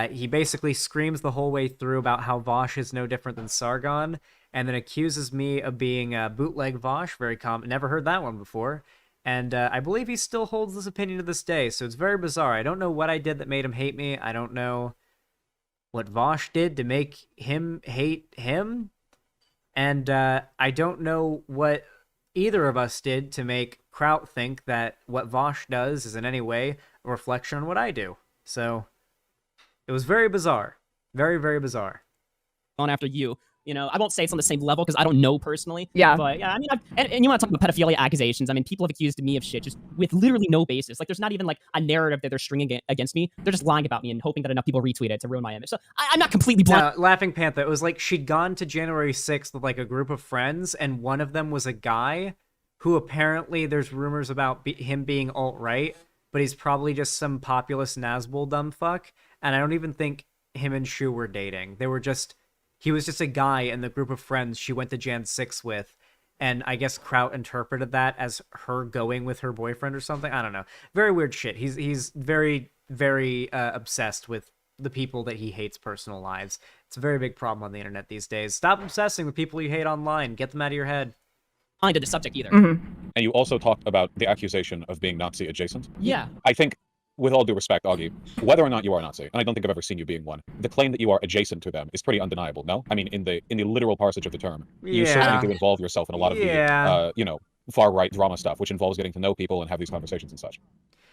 He basically screams the whole way through about how Vaush is no different than Sargon, and then accuses me of being a bootleg Vaush. Very common. Never heard that one before. And I believe he still holds this opinion to this day, so it's very bizarre. I don't know what I did that made him hate me. I don't know what Vaush did to make him hate him. And I don't know what either of us did to make Kraut think that what Vaush does is in any way a reflection on what I do. So it was very bizarre. Very, very bizarre. On after you. You know, I won't say it's on the same level because I don't know personally. Yeah. But yeah, I mean, and you want to talk about pedophilia accusations. I mean, people have accused me of shit just with literally no basis. Like, there's not even like a narrative that they're stringing against me. They're just lying about me and hoping that enough people retweet it to ruin my image. So I'm not completely blind. Laughing Panther, it was like she'd gone to January 6th with like a group of friends, and one of them was a guy who apparently there's rumors about him being alt-right, but he's probably just some populist Nazgul dumb fuck. And I don't even think him and Shu were dating. He was just a guy in the group of friends she went to Jan 6 with, and I guess Kraut interpreted that as her going with her boyfriend or something. I don't know. Very weird shit. He's very, very obsessed with the people that he hates personal lives. It's a very big problem on the internet these days. Stop obsessing with people you hate online. Get them out of your head. To the subject either. And you also talked about the accusation of being Nazi adjacent. Yeah. I think, with all due respect, Augie, whether or not you are Nazi, and I don't think I've ever seen you being one, the claim that you are adjacent to them is pretty undeniable, no? I mean, in the literal passage of the term, you certainly do involve yourself in a lot of the, far-right drama stuff, which involves getting to know people and have these conversations and such.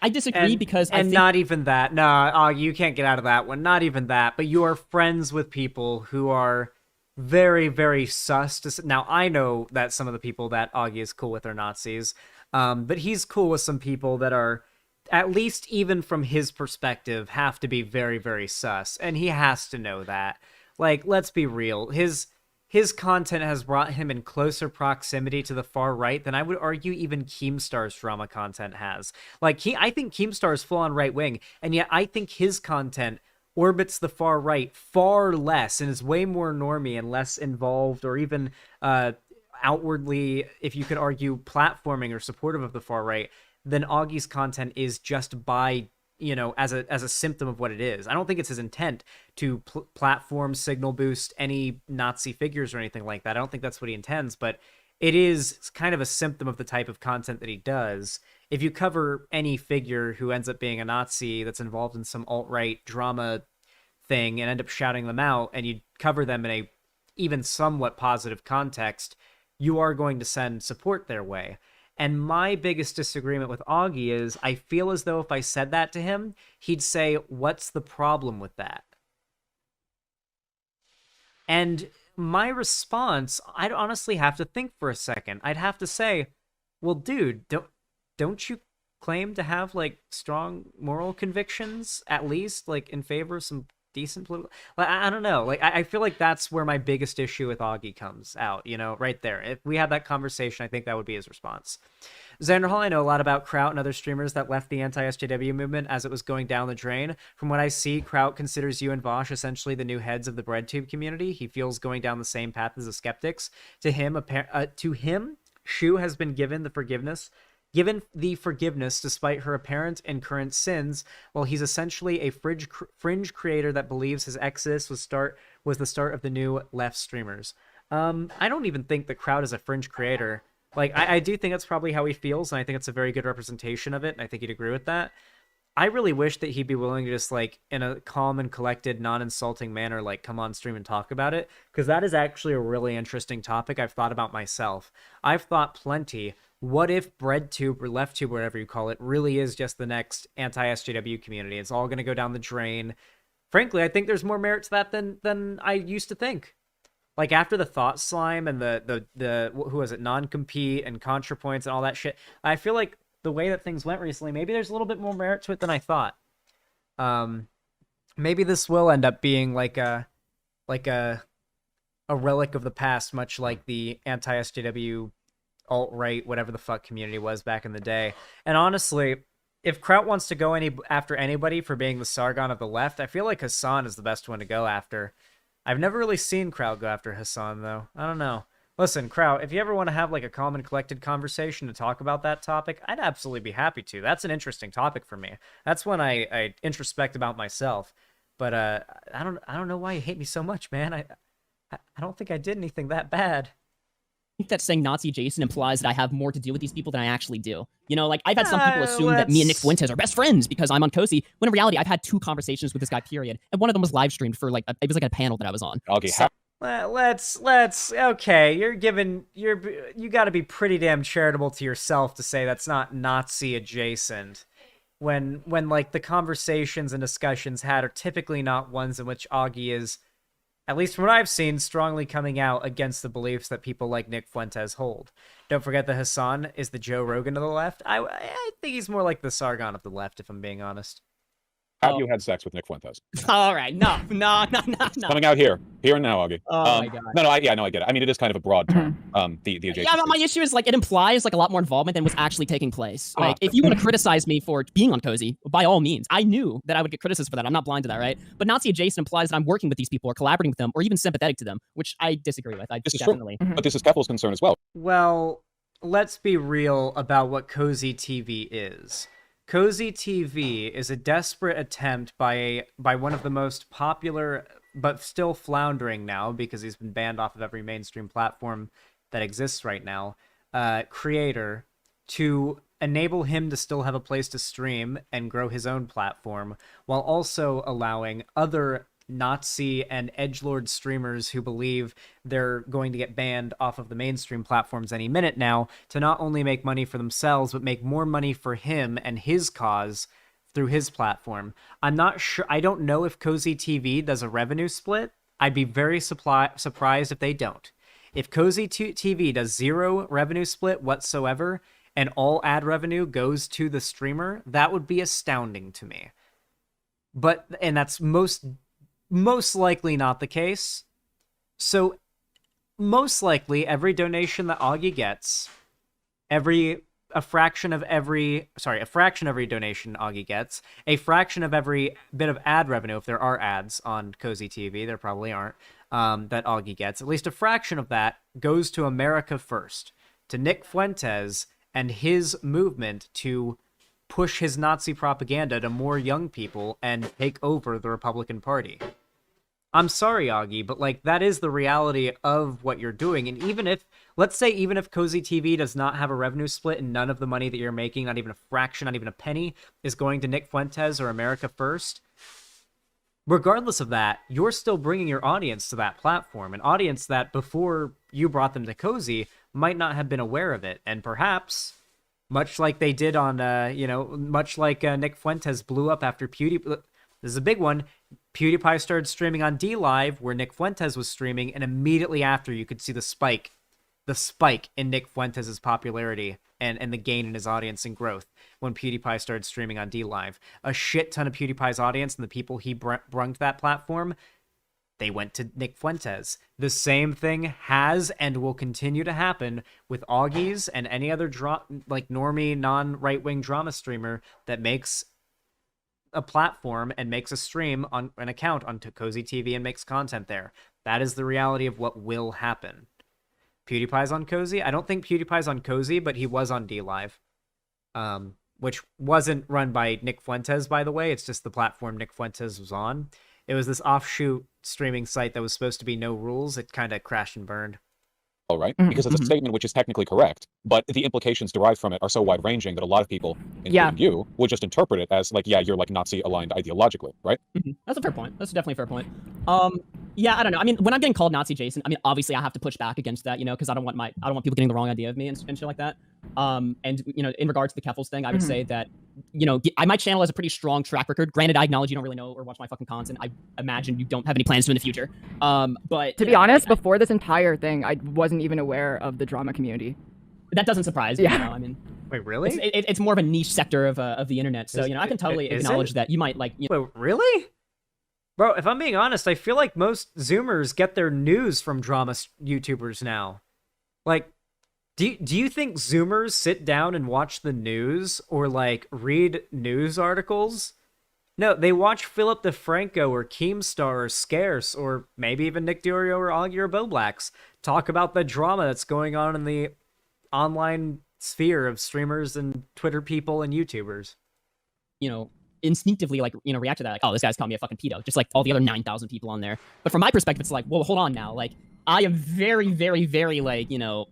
I disagree because I think... not even that. No, Augie, you can't get out of that one. Not even that. But you are friends with people who are very, very sus. Now, I know that some of the people that Augie is cool with are Nazis, but he's cool with some people that are, at least even from his perspective, have to be very, very sus. And he has to know that. Like, let's be real. His content has brought him in closer proximity to the far right than I would argue even Keemstar's drama content has. Like, I think Keemstar is full-on right-wing, and yet I think his content orbits the far right far less and is way more normie and less involved or even outwardly, if you could argue, platforming or supportive of the far right than Augie's content is, just by, as a symptom of what it is. I don't think it's his intent to platform, signal boost any Nazi figures or anything like that. I don't think that's what he intends, but it is kind of a symptom of the type of content that he does. If you cover any figure who ends up being a Nazi that's involved in some alt-right drama thing and end up shouting them out, and you cover them in a even somewhat positive context, you are going to send support their way. And my biggest disagreement with Augie is I feel as though if I said that to him, he'd say, what's the problem with that? And my response, I'd honestly have to think for a second. I'd have to say, well, dude, don't you claim to have, like, strong moral convictions, at least, like, in favor of some decent political... Like, I don't know. Like, I feel like that's where my biggest issue with Augie comes out, right there. If we had that conversation, I think that would be his response. Xander Hall, I know a lot about Kraut and other streamers that left the anti-SJW movement as it was going down the drain. From what I see, Kraut considers you and Vaush essentially the new heads of the breadtube community. He feels going down the same path as the skeptics. To him, Shu has been given the forgiveness despite her apparent and current sins, while he's essentially a fringe creator that believes his exodus was the start of the new left streamers. I don't even think the Kraut is a fringe creator. Like, I do think that's probably how he feels, and I think it's a very good representation of it, and I think he'd agree with that. I really wish that he'd be willing to just, like, in a calm and collected, non-insulting manner, like, come on stream and talk about it, because that is actually a really interesting topic I've thought about myself. I've thought plenty. What if BreadTube or LeftTube, whatever you call it, really is just the next anti-SJW community? It's all going to go down the drain. Frankly, I think there's more merit to that than I used to think. Like, after the Thought Slime and the who was it, non-compete and ContraPoints and all that shit, I feel like the way that things went recently, maybe there's a little bit more merit to it than I thought. Maybe this will end up being like a relic of the past, much like the anti-SJW alt-right, whatever the fuck community was back in the day. And honestly, if Kraut wants to go after anybody for being the Sargon of the left, I feel like Hassan is the best one to go after. I've never really seen Kraut go after Hassan, though. I don't know. Listen, Kraut, if you ever want to have like a calm and collected conversation to talk about that topic, I'd absolutely be happy to. That's an interesting topic for me. That's when I introspect about myself. But I don't know why you hate me so much, man. I don't think I did anything that bad. I think that saying Nazi Jason implies that I have more to do with these people than I actually do. You know, like, I've had some people assume that me and Nick Fuentes are best friends because I'm on Cozy, when in reality, I've had 2 conversations with this guy, period. And one of them was live streamed for, like, it was like a panel that I was on. Augie, So- Let's okay, you got to be pretty damn charitable to yourself to say that's not Nazi adjacent. When like the conversations and discussions had are typically not ones in which Augie is, at least from what I've seen, strongly coming out against the beliefs that people like Nick Fuentes hold. Don't forget that Hassan is the Joe Rogan of the left. I think he's more like the Sargon of the left, if I'm being honest. have you had sex with Nick Fuentes? All right, no. Coming out here and now, Augie. Oh my God. No, I get it. I mean, it is kind of a broad term. The adjacent. Yeah, my issue is, like, it implies, like, a lot more involvement than was actually taking place. Like, if you want to criticize me for being on Cozy, by all means. I knew that I would get criticism for that. I'm not blind to that, right? But Nazi adjacent implies that I'm working with these people or collaborating with them or even sympathetic to them, which I disagree with. I This is definitely. true, but this is Keffals' concern as well. Well, let's be real about what Cozy TV is. Cozy TV is a desperate attempt by one of the most popular, but still floundering now because he's been banned off of every mainstream platform that exists right now, creator, to enable him to still have a place to stream and grow his own platform, while also allowing other Nazi and edgelord streamers who believe they're going to get banned off of the mainstream platforms any minute now to not only make money for themselves, but make more money for him and his cause through his platform. I'm not sure. I don't know if Cozy TV does a revenue split. I'd be very surprised if they don't. If Cozy TV does 0 revenue split whatsoever and all ad revenue goes to the streamer, that would be astounding to me. And that's most likely not the case. So most likely every donation that Augie gets, a fraction of every donation Augie gets, a fraction of every bit of ad revenue, if there are ads on Cozy TV, there probably aren't, that Augie gets, at least a fraction of that goes to America First, to Nick Fuentes and his movement to push his Nazi propaganda to more young people and take over the Republican Party. I'm sorry, Augie, but like that is the reality of what you're doing. And let's say even if Cozy TV does not have a revenue split and none of the money that you're making, not even a fraction, not even a penny, is going to Nick Fuentes or America First, regardless of that, you're still bringing your audience to that platform, an audience that before you brought them to Cozy might not have been aware of it. And perhaps, much like they did on, much like Nick Fuentes blew up after PewDiePie. This is a big one. PewDiePie started streaming on DLive where Nick Fuentes was streaming, and immediately after you could see the spike in Nick Fuentes' popularity and the gain in his audience and growth when PewDiePie started streaming on DLive. A shit ton of PewDiePie's audience and the people he brung to that platform, they went to Nick Fuentes. The same thing has and will continue to happen with Augie's and any other normie, non-right-wing drama streamer that makes a platform and makes a stream on an account on Cozy TV and makes content there. That is the reality of what will happen. PewDiePie's on Cozy. I don't think PewDiePie's on Cozy, but he was on DLive, which wasn't run by Nick Fuentes, by the way. It's just the platform Nick Fuentes was on. It was this offshoot streaming site that was supposed to be no rules. It kind of crashed and burned. All right, because it's a statement which is technically correct, but the implications derived from it are so wide-ranging that a lot of people, including you, would just interpret it as like, yeah, you're like Nazi-aligned ideologically, right? That's a fair point. That's definitely a fair point. Yeah, I don't know. I mean, when I'm getting called Nazi Jason, I mean, obviously I have to push back against that, because I don't want people getting the wrong idea of me and shit like that. And in regards to the Keffals thing, I would say that, my channel has a pretty strong track record. Granted, I acknowledge you don't really know or watch my fucking content. I imagine you don't have any plans to in the future. But to be honest, before this entire thing, I wasn't even aware of the drama community. That doesn't surprise me. I mean, wait, really? It's more of a niche sector of the internet. So I can totally acknowledge that you might like. Wait, really? Bro, if I'm being honest, I feel like most Zoomers get their news from drama YouTubers now. Like, Do you think Zoomers sit down and watch the news or like read news articles? No, they watch Philip DeFranco or Keemstar or Scarce or maybe even Nick Durio or Augie or Boblax talk about the drama that's going on in the online sphere of streamers and Twitter people and YouTubers. You know, instinctively like, you know, react to that, like, oh, this guy's calling me a fucking pedo, just like all the other 9,000 people on there. But from my perspective, it's like, well, hold on now. Like, I am very, very, very like, you know,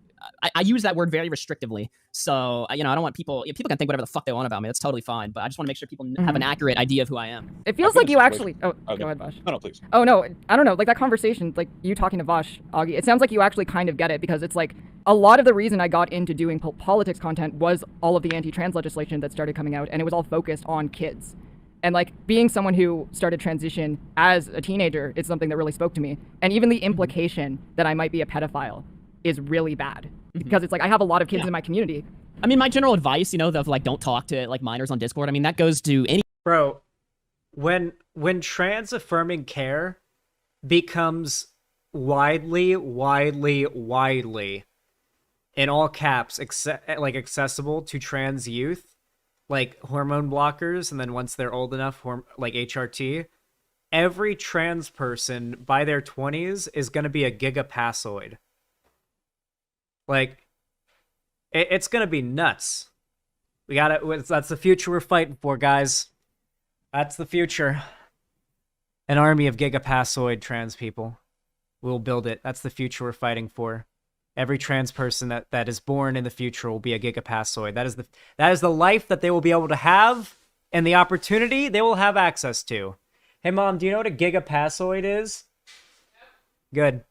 I use that word very restrictively. So, you know, I don't want people can think whatever the fuck they want about me. That's totally fine. But I just want to make sure people have an accurate idea of who I am. It feels feel like the you situation- actually. Oh, Okay. go ahead, Vaush. No, please. Oh no, I don't know. Like that conversation, like you talking to Vaush, Augie. It sounds like you actually kind of get it because it's like a lot of the reason I got into doing politics content was all of the anti-trans legislation that started coming out, and it was all focused on kids. And like being someone who started transition as a teenager is something that really spoke to me. And even the implication that I might be a pedophile is really bad because it's like I have a lot of kids in my community. I mean, my general advice, you know, of like don't talk to like minors on Discord. I mean, that goes to any. Bro, when trans affirming care becomes widely in all caps like accessible to trans youth, like hormone blockers, and then once they're old enough, like HRT, every trans person by their 20s is going to be a gigapassoid. Like, it's going to be nuts. We got it. That's the future we're fighting for, guys. That's the future. An army of gigapassoid trans people. We'll build it. That's the future we're fighting for. Every trans person that is born in the future will be a gigapassoid. That is the life that they will be able to have and the opportunity they will have access to. Hey, Mom, do you know what a gigapassoid is? Good.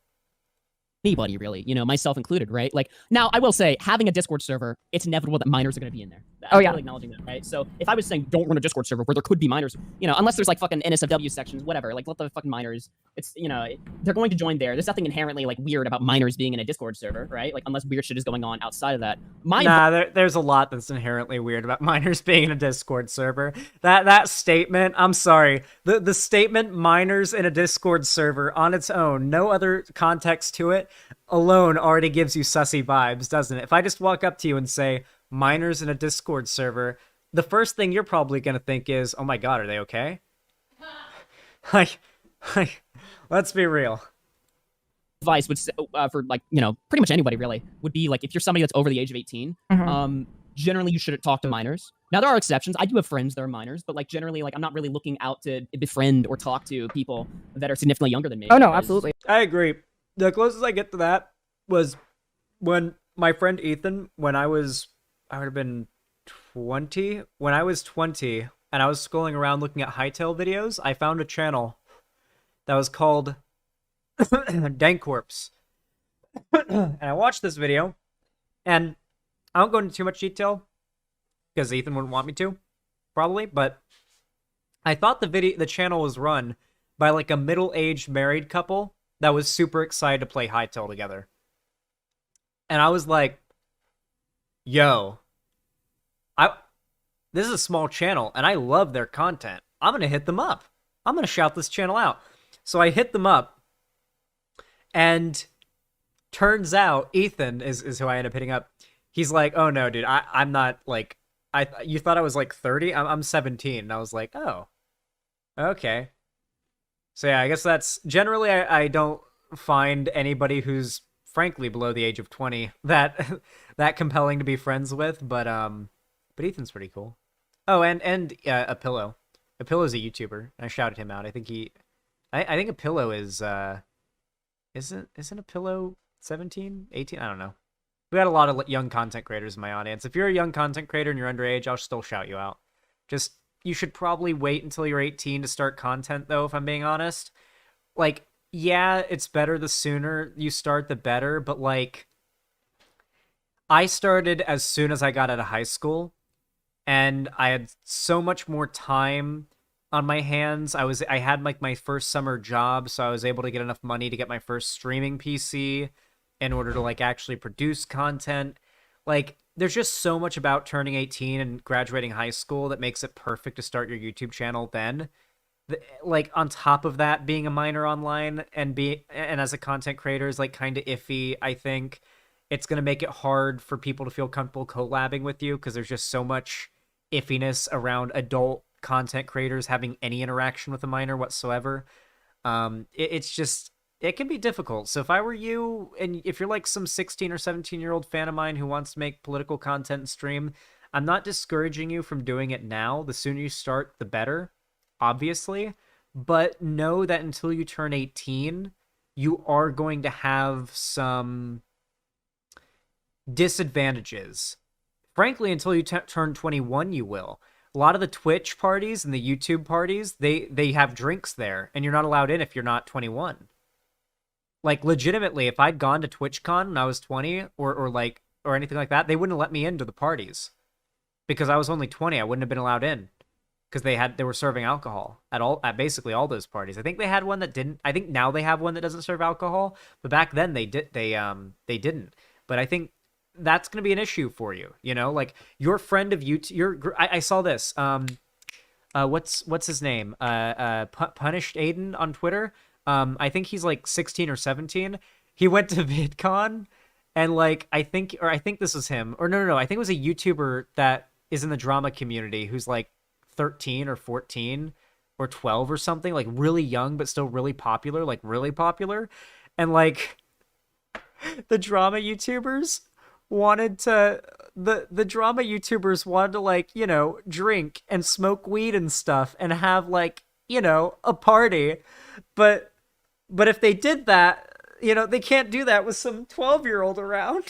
Anybody really, you know, myself included, right? Like, now I will say, having a Discord server, it's inevitable that minors are going to be in there. I'm totally acknowledging that, right? So if I was saying don't run a Discord server where there could be minors, you know, unless there's like fucking NSFW sections, whatever, like let the fucking minors, it's, you know, they're going to join there. There's nothing inherently like weird about minors being in a Discord server, right? Like unless weird shit is going on outside of that. There's a lot that's inherently weird about minors being in a Discord server. That statement, I'm sorry, the statement minors in a Discord server on its own, no other context to it, alone already gives you sussy vibes, doesn't it? If I just walk up to you and say minors in a Discord server, the first thing you're probably gonna think is, oh my god, are they okay? like let's be real. Advice would for like, you know, pretty much anybody really would be like, if you're somebody that's over the age of 18, generally you shouldn't talk to minors. Now there are exceptions. I do have friends that are minors, but like generally, like I'm not really looking out to befriend or talk to people that are significantly younger than me. Oh no, absolutely. I agree. The closest I get to that was when my friend Ethan, I would have been 20. When I was 20 and I was scrolling around looking at hightail videos, I found a channel that was called Dank Corpse. And I watched this video, and I won't go into too much detail because Ethan wouldn't want me to, probably, but I thought the channel was run by like a middle-aged married couple that was super excited to play hightail together. And I was like, yo, this is a small channel, and I love their content. I'm going to hit them up. I'm going to shout this channel out. So I hit them up, and turns out Ethan is who I ended up hitting up. He's like, oh, no, dude, I'm not, like, you thought I was, like, 30? I'm 17. And I was like, oh, okay. So yeah, I guess that's generally I don't find anybody who's frankly below the age of 20 that compelling to be friends with, but Ethan's pretty cool. Oh, and a pillow. A pillow's a YouTuber. I shouted him out. I think I think a pillow is isn't a pillow 17, 18? I don't know. We got a lot of young content creators in my audience. If you're a young content creator and you're underage, I'll still shout you out. Just you should probably wait until you're 18 to start content, though, if I'm being honest. Like, yeah, it's better the sooner you start, the better, but, like, I started as soon as I got out of high school, and I had so much more time on my hands. I had, like, my first summer job, so I was able to get enough money to get my first streaming PC in order to, like, actually produce content. Like, there's just so much about turning 18 and graduating high school that makes it perfect to start your YouTube channel then. Like, on top of that, being a minor online and as a content creator is, like, kind of iffy, I think. it's going to make it hard for people to feel comfortable collabing with you because there's just so much iffiness around adult content creators having any interaction with a minor whatsoever. It's just, it can be difficult. So if I were you, and if you're like some 16 or 17-year-old fan of mine who wants to make political content and stream, I'm not discouraging you from doing it now. The sooner you start, the better, obviously. But know that until you turn 18, you are going to have some disadvantages. Frankly, until you turn 21, you will. A lot of the Twitch parties and the YouTube parties, they have drinks there, and you're not allowed in if you're not 21. Like, legitimately, if I'd gone to TwitchCon when I was 20 or anything like that, they wouldn't let me into the parties because I was only 20. I wouldn't have been allowed in because they were serving alcohol at basically all those parties. I think they had one that didn't. I think now they have one that doesn't serve alcohol, but back then they didn't. But I think that's going to be an issue for you, you know, like your friend of YouTube. I saw this. What's his name? Punished Aiden on Twitter. I think he's like 16 or 17. He went to VidCon, and like I think this was him. Or no, I think it was a YouTuber that is in the drama community who's like 13 or 14 or 12 or something, like really young but still really popular, and like the drama YouTubers wanted to like, you know, drink and smoke weed and stuff and have like, you know, a party, but if they did that, you know, they can't do that with some 12-year-old around.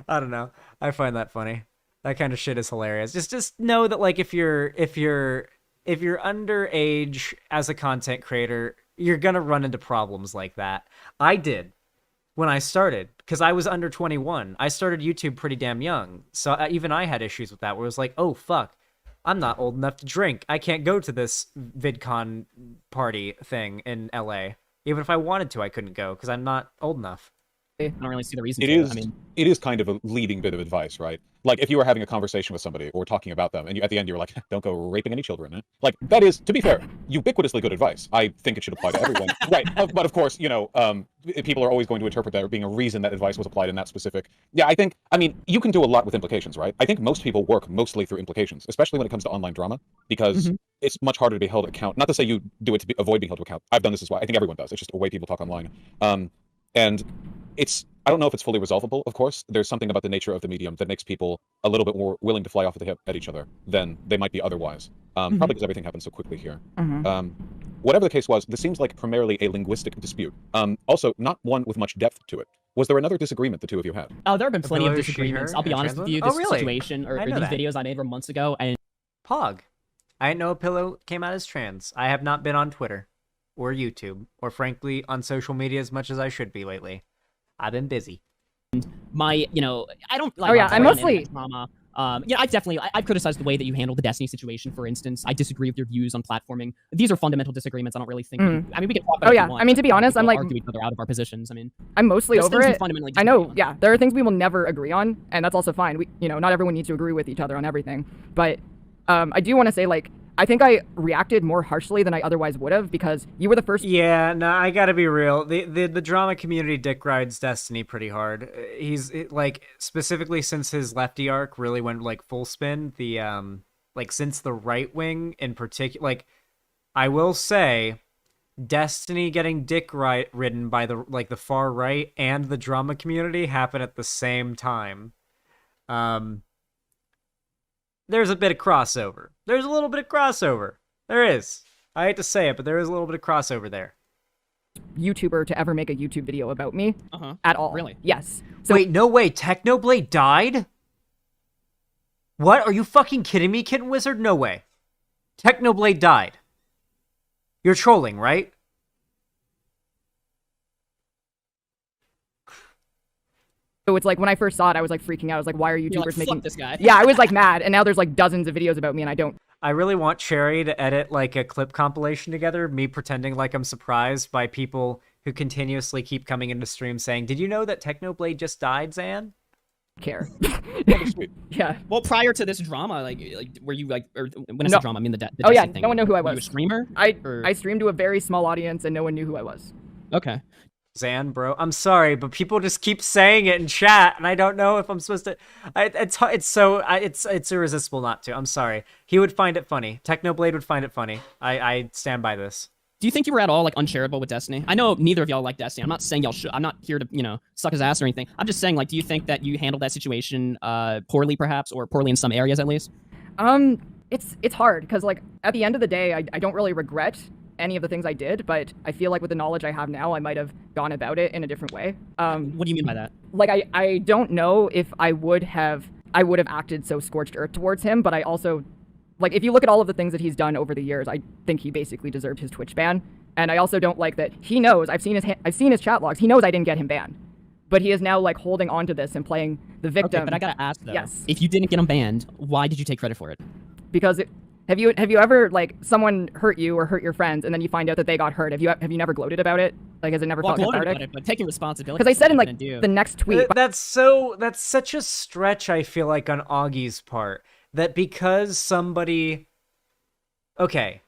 I don't know, I find that funny. That kind of shit is hilarious. Just know that like if you're underage as a content creator, you're gonna run into problems like that. I did when I started, because I was under 21. I started YouTube pretty damn young, so even I had issues with that, where it was like, oh fuck, I'm not old enough to drink. I can't go to this VidCon party thing in LA. Even if I wanted to, I couldn't go because I'm not old enough. I don't really see the reason. It is kind of a leading bit of advice, right? Like if you were having a conversation with somebody or talking about them, and at the end you were like, "Don't go raping any children." Like that is, to be fair, ubiquitously good advice. I think it should apply to everyone, right? But of course, you know, people are always going to interpret there being a reason that advice was applied in that specific. Yeah, I mean, you can do a lot with implications, right? I think most people work mostly through implications, especially when it comes to online drama, because it's much harder to be held account. Not to say you do it to avoid being held to account. I've done this as well. I think everyone does. It's just a way people talk online, and I don't know if it's fully resolvable, of course. There's something about the nature of the medium that makes people a little bit more willing to fly off at the hip at each other than they might be otherwise. Probably because everything happens so quickly here. Whatever the case was, this seems like primarily a linguistic dispute. Also, not one with much depth to it. Was there another disagreement the two of you had? Oh, there have been plenty of Pillow, disagreements. she, I'll be her, honest with you. oh, This really? situation or I these know that. videos I made from months ago, and Pog. I didn't know a pillow came out as trans. I have not been on Twitter or YouTube or frankly on social media as much as I should be lately. I've been busy. my, you know, I don't like. Oh, yeah, I mostly- drama. Yeah, I've criticized the way that you handled the Destiny situation, for instance. I disagree with your views on platforming. These are fundamental disagreements. I don't really think. I mean, we can talk about. Oh it if yeah, you want, I mean, to be but honest, I'm we'll like argue each other out of our positions. I mean, I'm mostly there's over things we it. fundamentally I disagree know, on. yeah, there are things we will never agree on, and that's also fine. We, you know, not everyone needs to agree with each other on everything. But I do want to say, like, I think I reacted more harshly than I otherwise would have because you were the first. Yeah, no, I gotta be real. The drama community dick rides Destiny pretty hard. Like, specifically since his lefty arc really went like full spin. Like since the right wing in particular, like I will say, Destiny getting dick ridden by the far right and the drama community happened at the same time. There's a bit of crossover. There's a little bit of crossover. There is. I hate to say it, but there is a little bit of crossover there. YouTuber to ever make a YouTube video about me at all. Really? Yes. So Wait, no way. Technoblade died? What? Are you fucking kidding me, Kitten Wizard? No way. Technoblade died. You're trolling, right? So it's like when I first saw it, I was like freaking out. I was like, why are YouTubers You're like, making fuck this guy. Yeah, I was like mad, and now there's like dozens of videos about me, and I don't. I really want Cherry to edit like a clip compilation together, me pretending like I'm surprised by people who continuously keep coming into stream saying, "Did you know that Technoblade just died, Zan?" Care. Sweet. Yeah. Well, prior to this drama, like were you like, or when I No. say drama, I mean the Oh yeah, Destiny thing. no one knew who I Were you a was. streamer? I Or- I streamed to a very small audience, and no one knew who I was. Okay. Zan, bro. I'm sorry, but people just keep saying it in chat, and I don't know if I'm supposed to. It's irresistible not to. I'm sorry. He would find it funny. Technoblade would find it funny. I stand by this. Do you think you were at all like uncharitable with Destiny? I know neither of y'all like Destiny. I'm not saying y'all should. I'm not here to, you know, suck his ass or anything. I'm just saying, like, do you think that you handled that situation poorly, perhaps, or poorly in some areas at least? It's hard because, like, at the end of the day, I don't really regret any of the things I did, but I feel like with the knowledge I have now, I might have gone about it in a different way. What do you mean by that? Like, I don't know if I would have acted so scorched earth towards him, but I also, like, if you look at all of the things that he's done over the years, I think he basically deserved his Twitch ban. And I also don't like that he knows, I've seen his chat logs, he knows I didn't get him banned. But he is now, like, holding on to this and playing the victim. Okay, but I gotta ask, though. Yes. If you didn't get him banned, why did you take credit for it? Because have you ever, like, someone hurt you or hurt your friends and then you find out that they got hurt? Have you never gloated about it? Like, has it never felt cathartic? About it, but taking responsibility. Because I said in, like, the next tweet. That's such a stretch, I feel like, on Augie's part. That because somebody... Okay,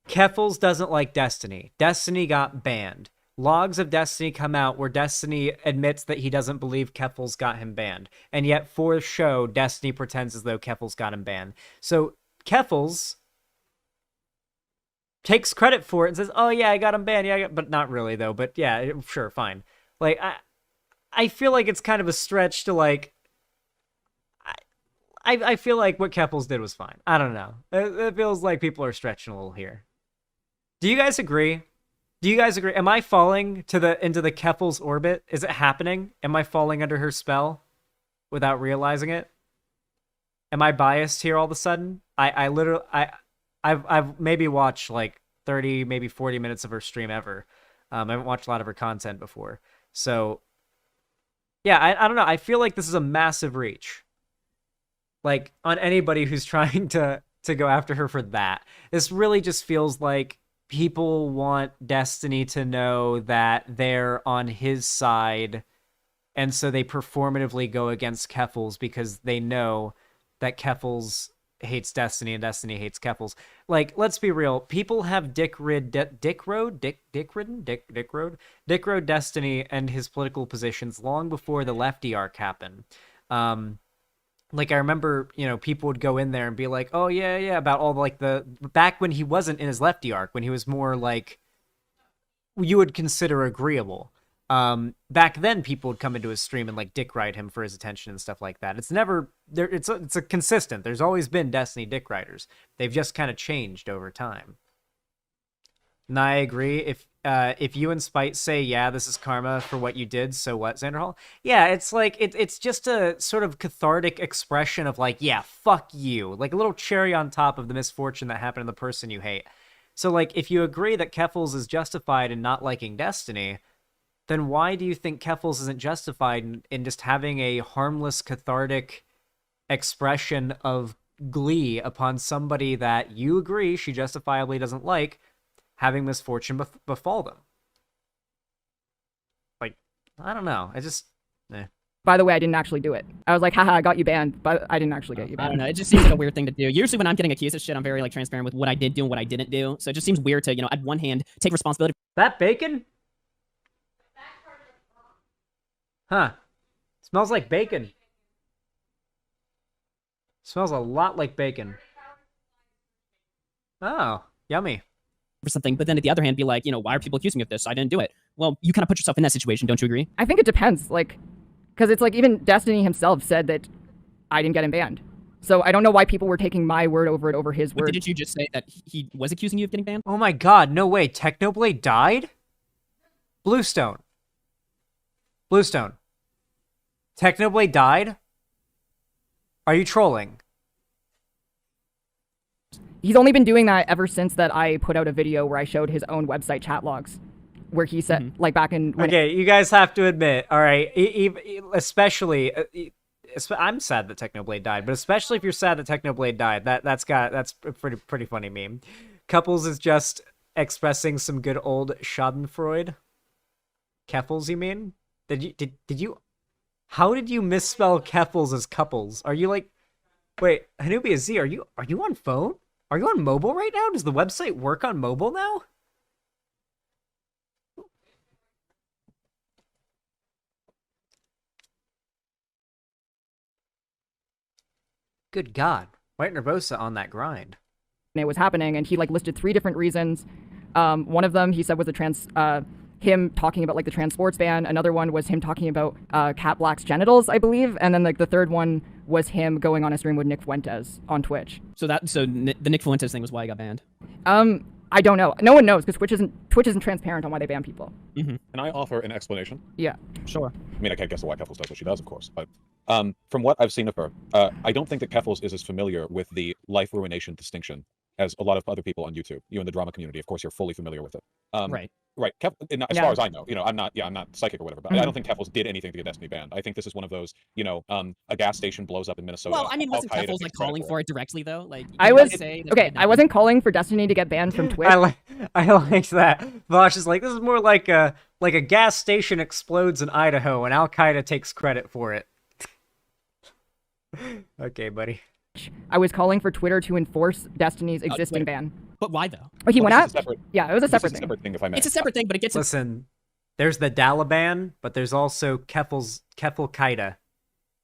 Keffals doesn't like Destiny. Destiny got banned. Logs of Destiny come out where Destiny admits that he doesn't believe Keffals got him banned. And yet, for show, Destiny pretends as though Keffals got him banned. So... Keffals takes credit for it and says, "Oh yeah, I got him banned." Yeah, but not really though. But yeah, sure, fine. Like I feel like it's kind of a stretch to like. I feel like what Keffals did was fine. I don't know. It feels like people are stretching a little here. Do you guys agree? Do you guys agree? Am I falling into the Keffals orbit? Is it happening? Am I falling under her spell without realizing it? Am I biased here all of a sudden? I've maybe watched like 30, maybe 40 minutes of her stream ever. I haven't watched a lot of her content before. So, yeah, I don't know. I feel like this is a massive reach. Like, on anybody who's trying to go after her for that. This really just feels like people want Destiny to know that they're on his side, and so they performatively go against Keffals because they know that Keffals hates Destiny and Destiny hates Keffals. Like, let's be real. People have Dick Road Destiny and his political positions long before the lefty arc happened. Like, I remember, you know, people would go in there and be like, "Oh yeah, about all like the back when he wasn't in his lefty arc, when he was more like you would consider agreeable." Back then people would come into his stream and like dick ride him for his attention and stuff like that. It's never there. It's a consistent. There's always been Destiny dick riders. They've just kind of changed over time. And I agree. If you and Spite say, yeah, this is karma for what you did, so what, Xander Hall? Yeah, it's like it's just a sort of cathartic expression of like, yeah, fuck you. Like a little cherry on top of the misfortune that happened to the person you hate. So like if you agree that Keffals is justified in not liking Destiny, then why do you think Keffals isn't justified in just having a harmless, cathartic expression of glee upon somebody that you agree she justifiably doesn't like having misfortune befall them? Like, I don't know. By the way, I didn't actually do it. I was like, haha, I got you banned, but I didn't actually get you banned. I don't know. It just seems like a weird thing to do. Usually when I'm getting accused of shit, I'm very like transparent with what I did do and what I didn't do. So it just seems weird to, you know, at one hand, take responsibility. That bacon? Huh. Smells like bacon. Smells a lot like bacon. Oh, yummy. For something, but then at the other hand, be like, you know, why are people accusing me of this? I didn't do it. Well, you kind of put yourself in that situation, don't you agree? I think it depends, like, because it's like even Destiny himself said that I didn't get him banned. So I don't know why people were taking my word over his word. But didn't you just say that he was accusing you of getting banned? Oh my god, no way. Technoblade died? Bluestone. Technoblade died? Are you trolling? He's only been doing that ever since that I put out a video where I showed his own website chat logs, where he said, like back in... Okay, you guys have to admit, all right, especially... I'm sad that Technoblade died, but especially if you're sad that Technoblade died, that's a pretty funny meme. Couples is just expressing some good old Schadenfreude. Keffals, you mean? Did you... How did you misspell Keffals as couples? Are you like... Wait, Hanubia Z, are you on phone? Are you on mobile right now? Does the website work on mobile now? Good God. White Nervosa on that grind. It was happening, and he like listed 3 different reasons. One of them he said was him talking about like the trans sports ban. Another one was him talking about Cat Black's genitals, I believe, and then like the third one was him going on a stream with Nick Fuentes on Twitch. So the Nick Fuentes thing was why he got banned. I don't know. No one knows because Twitch isn't transparent on why they ban people. Can I offer an explanation? Yeah. Sure. I mean, I can't guess why Keffals does what she does, of course, but from what I've seen of her, I don't think that Keffals is as familiar with the life ruination distinction as a lot of other people on YouTube. You in the drama community, of course, you're fully familiar with it. Right. Right. As far as I know, I'm not psychic or whatever, but I don't think Keffals did anything to get Destiny banned. I think this is one of those, a gas station blows up in Minnesota. Well, I mean, wasn't Al-Qaeda Keffals takes like credit calling for for it directly though? Like I I wasn't calling for Destiny to get banned from Twitch. I like that. Vaush is like, this is more like a gas station explodes in Idaho and Al-Qaeda takes credit for it. Okay, buddy. I was calling for Twitter to enforce Destiny's existing ban. But why though? Oh, he Well, went this is out? a separate- Yeah, it was a This is separate a thing. separate thing, if I may. It's a separate thing, but it gets Listen, there's the Dalaban, but there's also Keffal-Qaeda.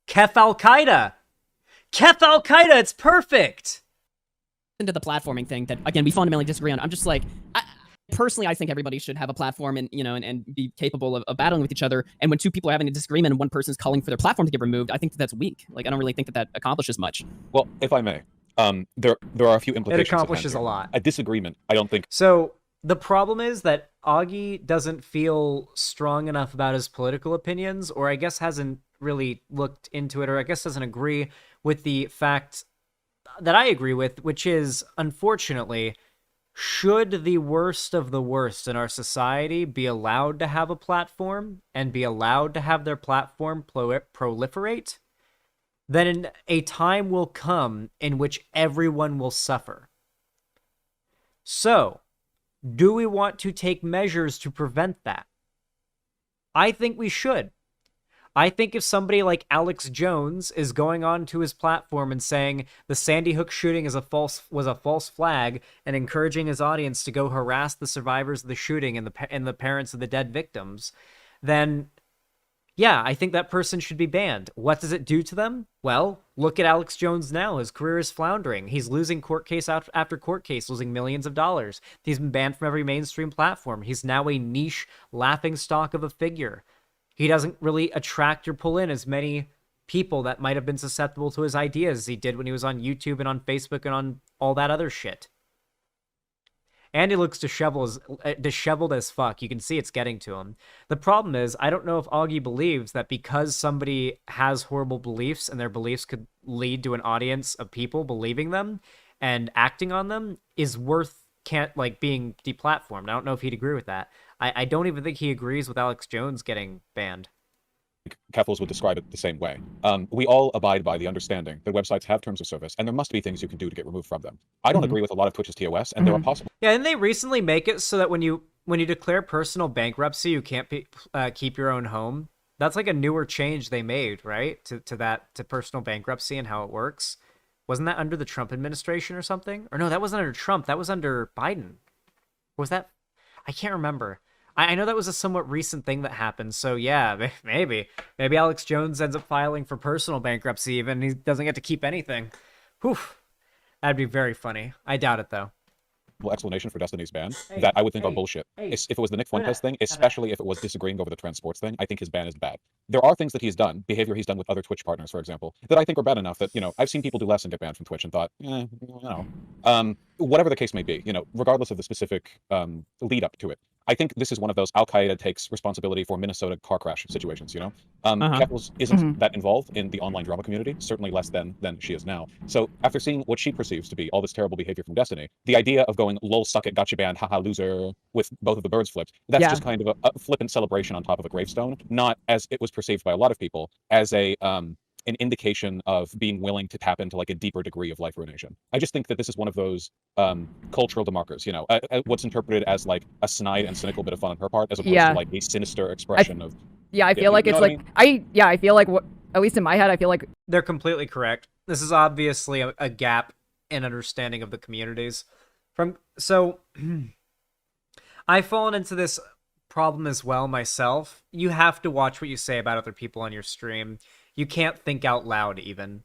Kef-Al-Qaeda! Kef-Al-Qaeda, it's perfect! into the platforming thing that again we fundamentally disagree on. I'm just like, personally, I think everybody should have a platform and and be capable of battling with each other. And when 2 people are having a disagreement and one person's calling for their platform to get removed, I think that's weak. Like I don't really think that accomplishes much. Well, if I may, there are a few implications. It accomplishes at hand a here. lot. A disagreement, I don't think. So, the problem is that Augie doesn't feel strong enough about his political opinions, or I guess hasn't really looked into it, or I guess doesn't agree with the fact that I agree with, which is, unfortunately, should the worst of the worst in our society be allowed to have a platform and be allowed to have their platform proliferate, then a time will come in which everyone will suffer. So, do we want to take measures to prevent that? I think we should. I think if somebody like Alex Jones is going on to his platform and saying the Sandy Hook shooting was a false flag and encouraging his audience to go harass the survivors of the shooting and the parents of the dead victims, then yeah, I think that person should be banned. What does it do to them? Well, look at Alex Jones now. His career is floundering. He's losing court case after court case, losing millions of dollars. He's been banned from every mainstream platform. He's now a niche laughingstock of a figure. He doesn't really attract or pull in as many people that might have been susceptible to his ideas as he did when he was on YouTube and on Facebook and on all that other shit. And he looks disheveled as fuck. You can see it's getting to him. The problem is, I don't know if Augie believes that because somebody has horrible beliefs and their beliefs could lead to an audience of people believing them and acting on them is worth being deplatformed. I don't know if he'd agree with that. I don't even think he agrees with Alex Jones getting banned. Keffals would describe it the same way. We all abide by the understanding that websites have terms of service, and there must be things you can do to get removed from them. I don't agree with a lot of Twitch's TOS, and there are possible. Yeah, and they recently make it so that when you declare personal bankruptcy, you can't keep your own home. That's like a newer change they made, right? To personal bankruptcy and how it works. Wasn't that under the Trump administration or something? Or no, that wasn't under Trump. That was under Biden. Was that? I can't remember. I know that was a somewhat recent thing that happened. So yeah, maybe Alex Jones ends up filing for personal bankruptcy even. He doesn't get to keep anything. Whew. That'd be very funny. I doubt it though. Explanation for Destiny's ban that I would think are bullshit. If it was the Nick Fuentes thing, especially if it was disagreeing over the trans sports thing, I think his ban is bad. There are things that he's done, behavior he's done with other Twitch partners, for example, that I think are bad enough that, I've seen people do less and get banned from Twitch and thought, whatever the case may be, regardless of the specific lead up to it. I think this is one of those Al-Qaeda takes responsibility for Minnesota car crash situations, Keffals isn't that involved in the online drama community, certainly less than she is now. So after seeing what she perceives to be all this terrible behavior from Destiny, the idea of going lol suck it gotcha banned haha loser with both of the birds flipped, that's just kind of a flippant celebration on top of a gravestone, not as it was perceived by a lot of people as an indication of being willing to tap into like a deeper degree of life ruination. I just think that this is one of those cultural demarkers, what's interpreted as like a snide and cynical bit of fun on her part, as opposed to like a sinister expression of. Yeah, I feel like it's like I feel like what, at least in my head, I feel like they're completely correct. This is obviously a gap in understanding of the communities. I've fallen into this problem as well myself. You have to watch what you say about other people on your stream. You can't think out loud even.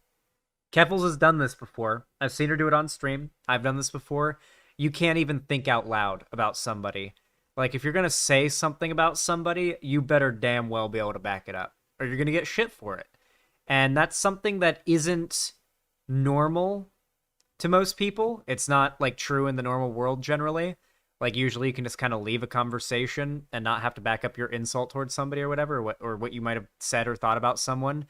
Keffals has done this before. I've seen her do it on stream. I've done this before. You can't even think out loud about somebody. Like, if you're going to say something about somebody, you better damn well be able to back it up, or you're going to get shit for it. And that's something that isn't normal to most people. It's not, like, true in the normal world generally. Like, usually you can just kind of leave a conversation and not have to back up your insult towards somebody or whatever, or what you might have said or thought about someone.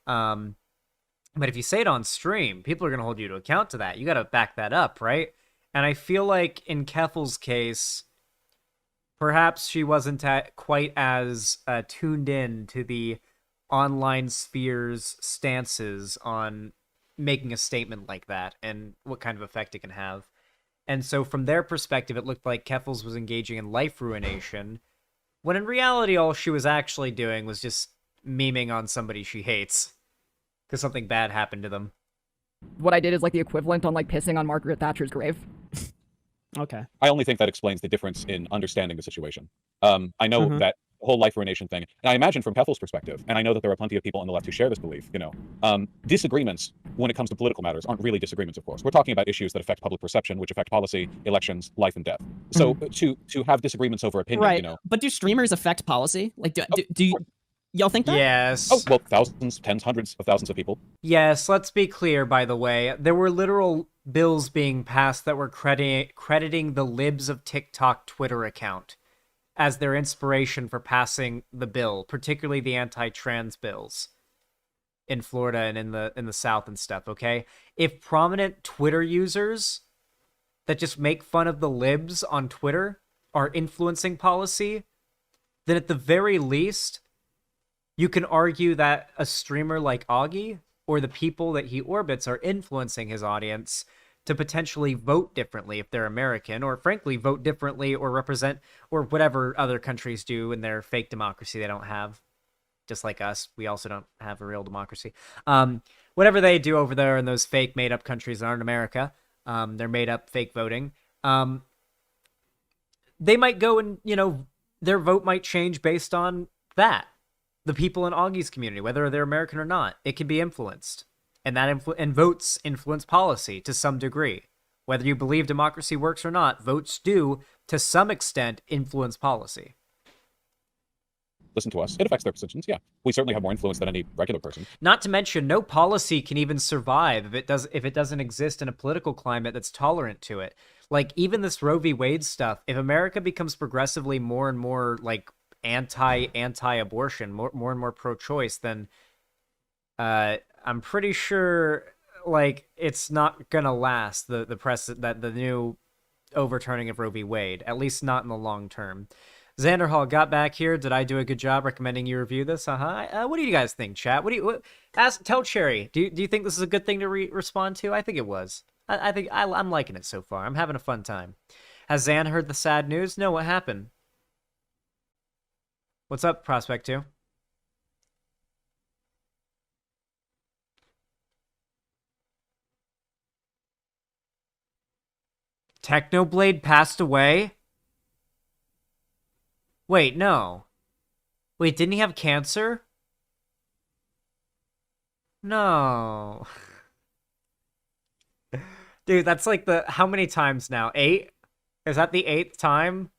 But if you say it on stream, people are going to hold you to account to that. You got to back that up, right? And I feel like in Keffals' case, perhaps she wasn't quite as tuned in to the online sphere's stances on making a statement like that and what kind of effect it can have. And so from their perspective, it looked like Keffals was engaging in life ruination, when in reality, all she was actually doing was just memeing on somebody she hates because something bad happened to them. What I did is like the equivalent on like pissing on Margaret Thatcher's grave. Okay. I only think that explains the difference in understanding the situation. I know that whole life ruination thing, and I imagine from Keffals' perspective, and I know that there are plenty of people on the left who share this belief, disagreements when it comes to political matters aren't really disagreements, of course. We're talking about issues that affect public perception, which affect policy, elections, life and death. So to have disagreements over opinion, Right. But do streamers affect policy? Like, do you, y'all think that? Yes. Oh, well, thousands, tens, hundreds of thousands of people. Yes, let's be clear, by the way. There were literal bills being passed that were crediting the Libs of TikTok Twitter account as their inspiration for passing the bill, particularly the anti-trans bills in Florida and in the South and stuff, okay? If prominent Twitter users that just make fun of the Libs on Twitter are influencing policy, then at the very least, you can argue that a streamer like Augie or the people that he orbits are influencing his audience to potentially vote differently if they're American, or frankly vote differently or represent, or whatever other countries do in their fake democracy they don't have. Just like us, we also don't have a real democracy. Whatever they do over there in those fake made-up countries that aren't America, they're made-up fake voting. They might go and, their vote might change based on that. The people in Augie's community, whether they're American or not, it can be influenced. And that and votes influence policy to some degree. Whether you believe democracy works or not, votes do, to some extent, influence policy. Listen to us. It affects their positions, yeah. We certainly have more influence than any regular person. Not to mention, no policy can even survive if it doesn't exist in a political climate that's tolerant to it. Like, even this Roe v. Wade stuff, if America becomes progressively more and more, like, anti-abortion, more and more pro-choice, then I'm pretty sure, like, it's not gonna last, the new overturning of Roe v. Wade, at least not in the long term. Xander Hall got back here. Did I do a good job recommending you review this? What do you guys think, chat? Tell Cherry. Do you think this is a good thing to respond to? I think it was. I think I'm liking it so far. I'm having a fun time. Has Zan heard the sad news? No, what happened? What's up, Prospect 2? Technoblade passed away? Wait, no. Wait, didn't he have cancer? No. Dude, that's like how many times now? 8? Is that the 8th time?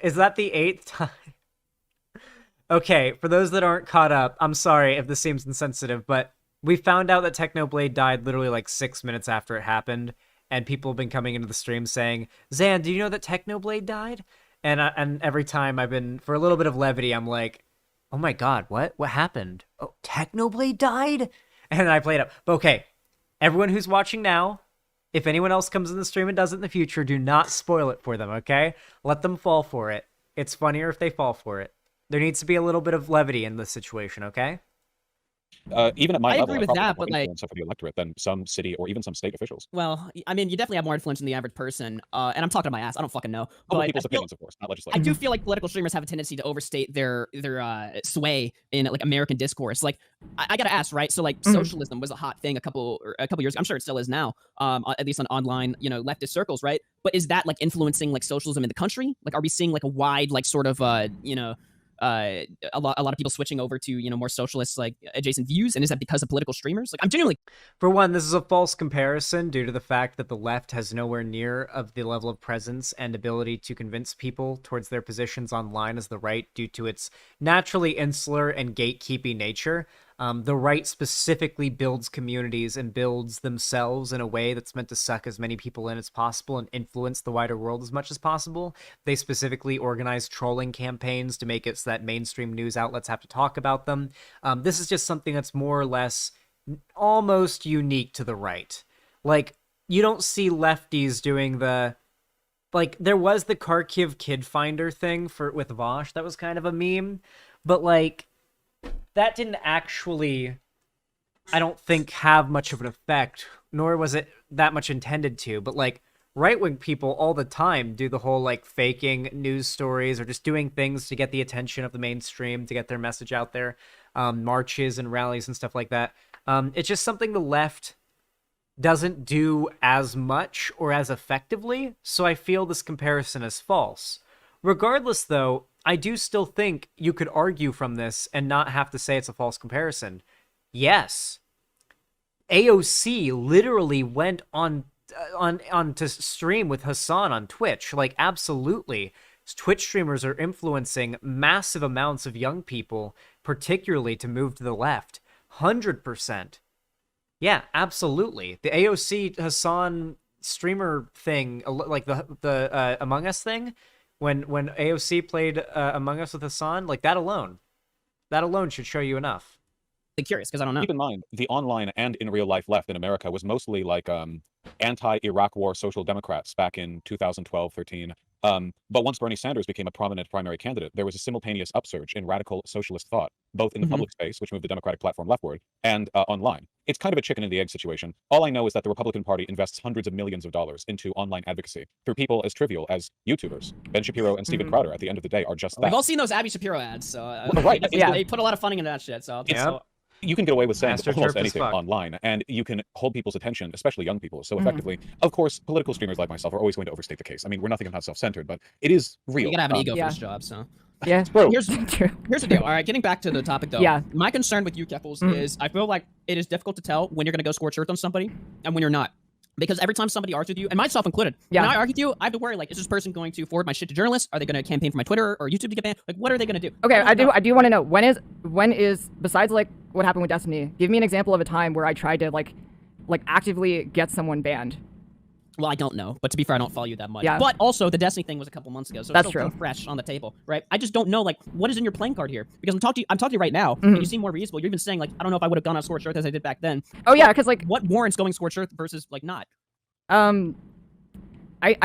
Is that the 8th time? Okay, for those that aren't caught up, I'm sorry if this seems insensitive, but we found out that Technoblade died literally like 6 minutes after it happened, and people have been coming into the stream saying, Zan, do you know that Technoblade died? And every time I've been, for a little bit of levity, I'm like, oh my god, what? What happened? Oh, Technoblade died? And then I play it up. But okay, everyone who's watching now, if anyone else comes in the stream and does it in the future, do not spoil it for them, okay? Let them fall for it. It's funnier if they fall for it. There needs to be a little bit of levity in this situation, okay? Even at my I level, agree with probably that, have more but, like- influence over the electorate than some city or even some state officials. Well, I mean, you definitely have more influence than the average person. And I'm talking to my ass. I don't fucking know. Other But people's I feel, opinions, of course, not I legislation. do feel like political streamers have a tendency to overstate their sway in like American discourse. Like, I gotta ask, right? So like, socialism was a hot thing a couple years. I'm sure it still is now. At least on online, leftist circles, right? But is that like influencing like socialism in the country? Like, are we seeing like a wide like sort of a lot of people switching over to, you know, more socialist like adjacent views? And is that because of political streamers? Like, I'm genuinely For one, this is a false comparison due to the fact that the left has nowhere near of the level of presence and ability to convince people towards their positions online as the right due to its naturally insular and gatekeeping nature. The right specifically builds communities and builds themselves in a way that's meant to suck as many people in as possible and influence the wider world as much as possible. They specifically organize trolling campaigns to make it so that mainstream news outlets have to talk about them. This is just something that's more or less almost unique to the right. Like, you don't see lefties doing the... Like, there was the Kharkiv Kid Finder thing with Vaush. That was kind of a meme. But, like, that didn't actually, I don't think, have much of an effect, nor was it that much intended to. But, like, right-wing people all the time do the whole, like, faking news stories or just doing things to get the attention of the mainstream, to get their message out there, marches and rallies and stuff like that. It's just something the left doesn't do as much or as effectively, so I feel this comparison is false. Regardless, though, I do still think you could argue from this and not have to say it's a false comparison. Yes, AOC literally went on to stream with Hassan on Twitch. Like, absolutely. Twitch streamers are influencing massive amounts of young people, particularly to move to the left. 100%. Yeah, absolutely. The AOC Hassan streamer thing, like the Among Us thing, when AOC played Among Us with Hassan, like that alone should show you enough. curious because I don't know. Keep in mind, the online and in real life left in America was mostly like anti-Iraq war social democrats back in 2012, 13. But once Bernie Sanders became a prominent primary candidate, there was a simultaneous upsurge in radical socialist thought, both in the public space, which moved the Democratic platform leftward, and online. It's kind of a chicken and the egg situation. All I know is that the Republican Party invests hundreds of millions of dollars into online advocacy through people as trivial as YouTubers. Ben Shapiro and Steven Crowder, at the end of the day, are just that. We've all seen those Abby Shapiro ads, so right. they put a lot of funding into that shit. So You can get away with saying Master almost Terp as anything fuck. online, and you can hold people's attention, especially young people, so effectively. Of course, political streamers like myself are always going to overstate the case. I mean, we're nothing if not self-centered, but it is real. you gotta have an ego Yeah. for this job. So Yeah. here's True. here's the deal. All right, getting back to the topic though. Yeah. My concern with you, Keffals, is I feel like it is difficult to tell when you're gonna go scorch earth on somebody and when you're not. Because every time somebody argues with you, and myself included, Yeah. when I argue with you, I have to worry, like, is this person going to forward my shit to journalists? Are they going to campaign for my Twitter or YouTube to get banned? Like, what are they going to do? Okay, I don't know. do want to know when is besides like what happened with Destiny, give me an example of a time where I tried to like actively get someone banned. Well, I don't know, but to be fair, I don't follow you that much. Yeah. But also, the Destiny thing was a couple months ago, so That's it's still true. fresh on the table, right? I just don't know, like, what is in your playing card here? Because I'm talking to you right now, and you seem more reasonable. You're even saying, like, I don't know if I would have gone on Scorched Earth as I did back then. Oh yeah, because like What warrants going Scorched Earth versus, like, not? I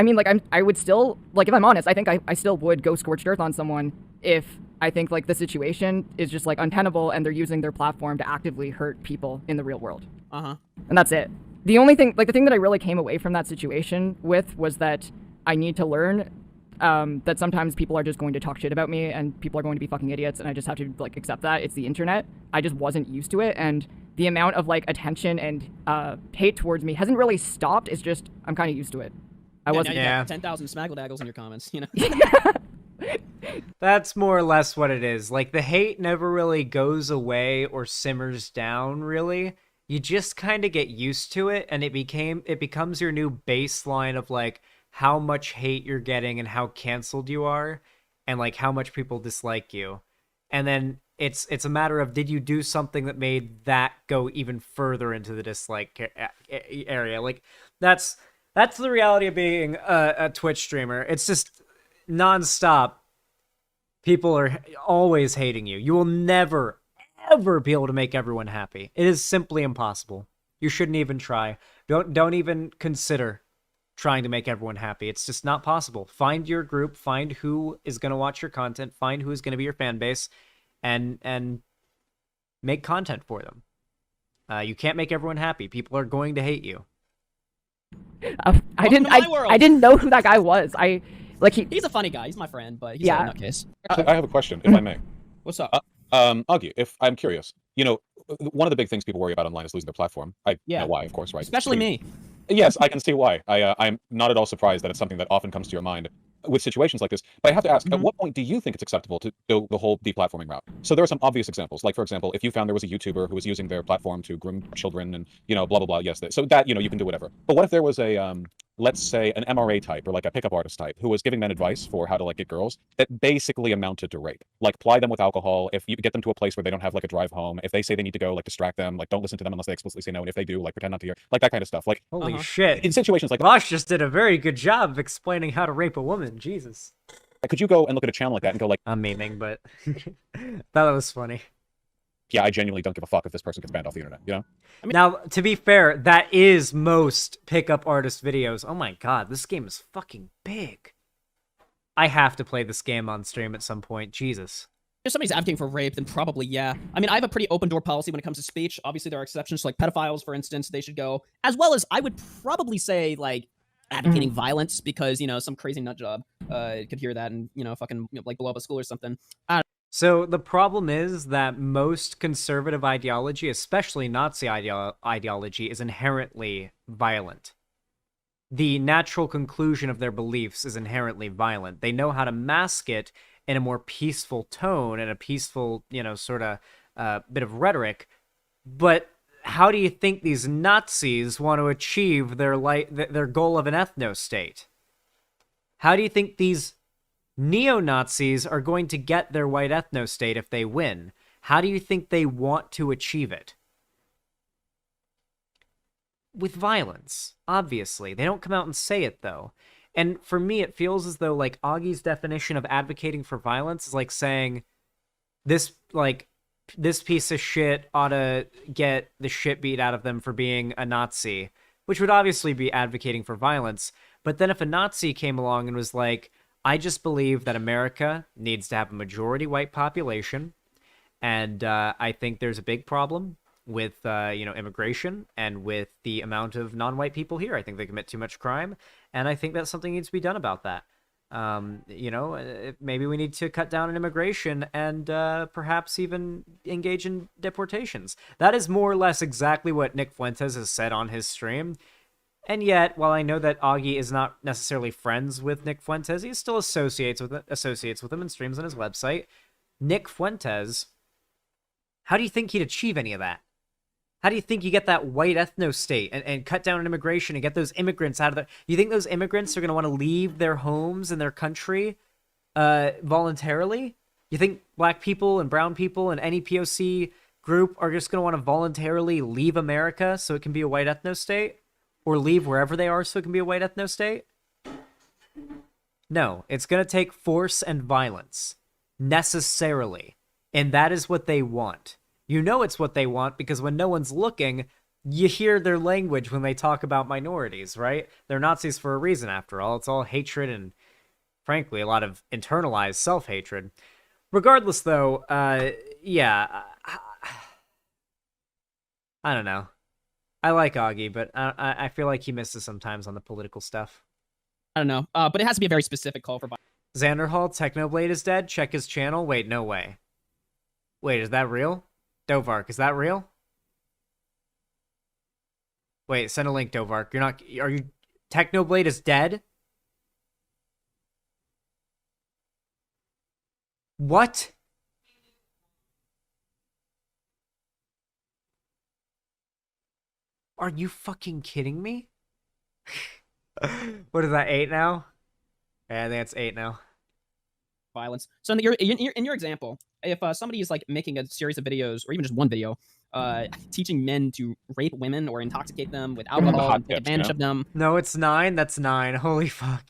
mean like I would still like if I'm honest, I think I still would go scorched earth on someone if I think like the situation is just like untenable and they're using their platform to actively hurt people in the real world. Uh-huh. And that's it. The only thing, like the thing that I really came away from that situation with was that I need to learn that sometimes people are just going to talk shit about me and people are going to be fucking idiots and I just have to like accept that. It's the internet. I just wasn't used to it, and the amount of like attention and hate towards me hasn't really stopped. It's just I'm kind of used to it. I wasn't. Now you Yeah. got 10,000 smaggle-daggles in your comments, you know? That's more or less what it is. Like, the hate never really goes away or simmers down, really. You just kind of get used to it, and it becomes your new baseline of, like, how much hate you're getting and how canceled you are, and, like, how much people dislike you. And then it's a matter of, did you do something that made that go even further into the dislike area? Like, that's the reality of being a Twitch streamer. It's just nonstop. People are always hating you. You will never, ever be able to make everyone happy. It is simply impossible. You shouldn't even try. Don't even consider trying to make everyone happy. It's just not possible. Find your group, find who is going to watch your content, find who is going to be your fan base, and make content for them. You can't make everyone happy. People are going to hate you. I to my world. didn't know who that guy was. He's a funny guy. He's my friend, but he's Yeah. a nutcase. Actually, I have a question, if I may. What's up? Augie, if I'm curious, one of the big things people worry about online is losing their platform. I know why, of course, right? Especially me. Yes, I can see why. I'm not at all surprised that it's something that often comes to your mind. with situations like this. But I have to ask, at what point do you think it's acceptable to go the whole deplatforming route? So there are some obvious examples. Like, for example, if you found there was a YouTuber who was using their platform to groom children and, blah, blah, blah. Yes. So that, you can do whatever. But what if there was a, let's say an MRA type or like a pickup artist type who was giving men advice for how to like get girls that basically amounted to rape? Like, ply them with alcohol. If you get them to a place where they don't have like a drive home, if they say they need to go, like distract them, like don't listen to them unless they explicitly say no. And if they do, like pretend not to hear, like that kind of stuff. Like, Holy shit. in situations like Vaush just did a very good job of explaining how to rape a woman. Jesus. could you go and look at a channel like that and go like, I'm memeing, but thought that was funny. yeah, I genuinely don't give a fuck if this person gets banned off the internet, Now, to be fair, that is most pickup artist videos. Oh my god, this game is fucking big. I have to play this game on stream at some point. Jesus. If somebody's advocating for rape, then probably, yeah. I mean, I have a pretty open door policy when it comes to speech. Obviously, there are exceptions, like pedophiles, for instance, they should go. As well as, I would probably say, like, advocating violence, because, some crazy nut job could hear that and, fucking, like, blow up a school or something. So the problem is that most conservative ideology, especially Nazi ideology, is inherently violent. The natural conclusion of their beliefs is inherently violent. They know how to mask it in a more peaceful tone and a peaceful, sort of bit of rhetoric. But how do you think these Nazis want to achieve their goal of an ethno-state? How do you think these neo-Nazis are going to get their white ethno-state if they win? How do you think they want to achieve it? With violence, obviously. They don't come out and say it, though. And for me, it feels as though, like, Augie's definition of advocating for violence is like saying, this piece of shit ought to get the shit beat out of them for being a Nazi, which would obviously be advocating for violence. But then if a Nazi came along and was like, I just believe that America needs to have a majority white population, and I think there's a big problem with immigration and with the amount of non-white people here. I think they commit too much crime, and I think that something needs to be done about that. Maybe we need to cut down on immigration and perhaps even engage in deportations. That is more or less exactly what Nick Fuentes has said on his stream. And yet, while I know that Augie is not necessarily friends with Nick Fuentes, he still associates with him and streams on his website. Nick Fuentes, how do you think he'd achieve any of that? How do you think you get that white ethno-state and cut down on immigration and get those immigrants out of there? You think those immigrants are going to want to leave their homes and their country voluntarily? You think black people and brown people and any POC group are just going to want to voluntarily leave America so it can be a white ethno-state? Or leave wherever they are so it can be a white ethno-state? No, it's going to take force and violence. Necessarily. And that is what they want. You know it's what they want because when no one's looking, you hear their language when they talk about minorities, right? They're Nazis for a reason, after all. It's all hatred and, frankly, a lot of internalized self-hatred. Regardless, though, yeah, I don't know. I like Augie, but I feel like he misses sometimes on the political stuff. I don't know, but it has to be a very specific call for violence. Xanderhall, Technoblade is dead. Check his channel. Wait, no way. Wait, is that real? Dovark, is that real? Wait, send a link, Dovark. Are you... Technoblade is dead? What? Are you fucking kidding me? What is that, 8 now? Yeah, I think it's 8 now. Violence. So in your example, if somebody is like making a series of videos, or even just one video, teaching men to rape women or intoxicate them with alcohol and take advantage of them. No, it's 9. That's 9. Holy fuck.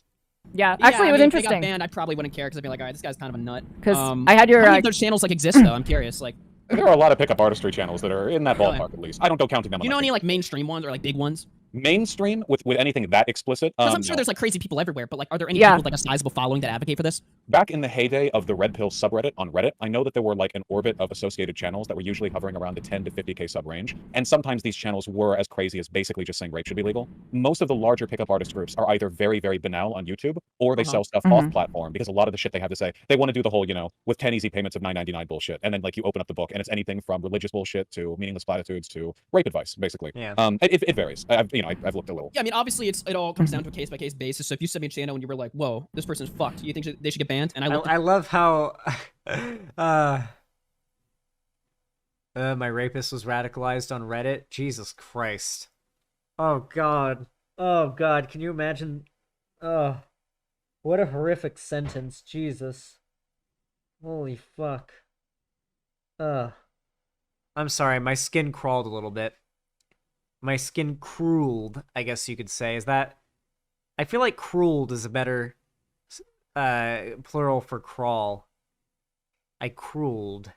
Yeah, actually, it was interesting. If they got banned, I probably wouldn't care because I'd be like, all right, this guy's kind of a nut. Because I had your... How many of those channels like exist though? I'm curious. Like, there are a lot of pickup artistry channels that are in that ballpark at least. I don't go counting them. You know any like mainstream ones or like big ones? Mainstream with anything that explicit? Because I'm sure there's like crazy people everywhere, but like, are there any people with like a sizable following that advocate for this? Back in the heyday of the Red Pill subreddit on Reddit, I know that there were like an orbit of associated channels that were usually hovering around the 10 to 50k sub range, and sometimes these channels were as crazy as basically just saying rape should be legal. Most of the larger pickup artist groups are either very, very banal on YouTube, or they sell stuff off platform, because a lot of the shit they have to say, they want to do the whole, with 10 easy payments of $9.99 bullshit, and then like you open up the book and it's anything from religious bullshit to meaningless platitudes to rape advice, basically. Yeah. It varies. I've looked a little. Yeah, I mean, obviously, it all comes down to a case-by-case basis. So if you sent me a channel and you were like, whoa, this person's fucked, you think they should get banned? And I love how my rapist was radicalized on Reddit. Jesus Christ. Oh God. Oh God. Can you imagine? Oh, what a horrific sentence. Jesus. Holy fuck. I'm sorry. My skin crawled a little bit. My skin crueled, I guess you could say. Is that? I feel like crueled is a better plural for crawl. I crueled.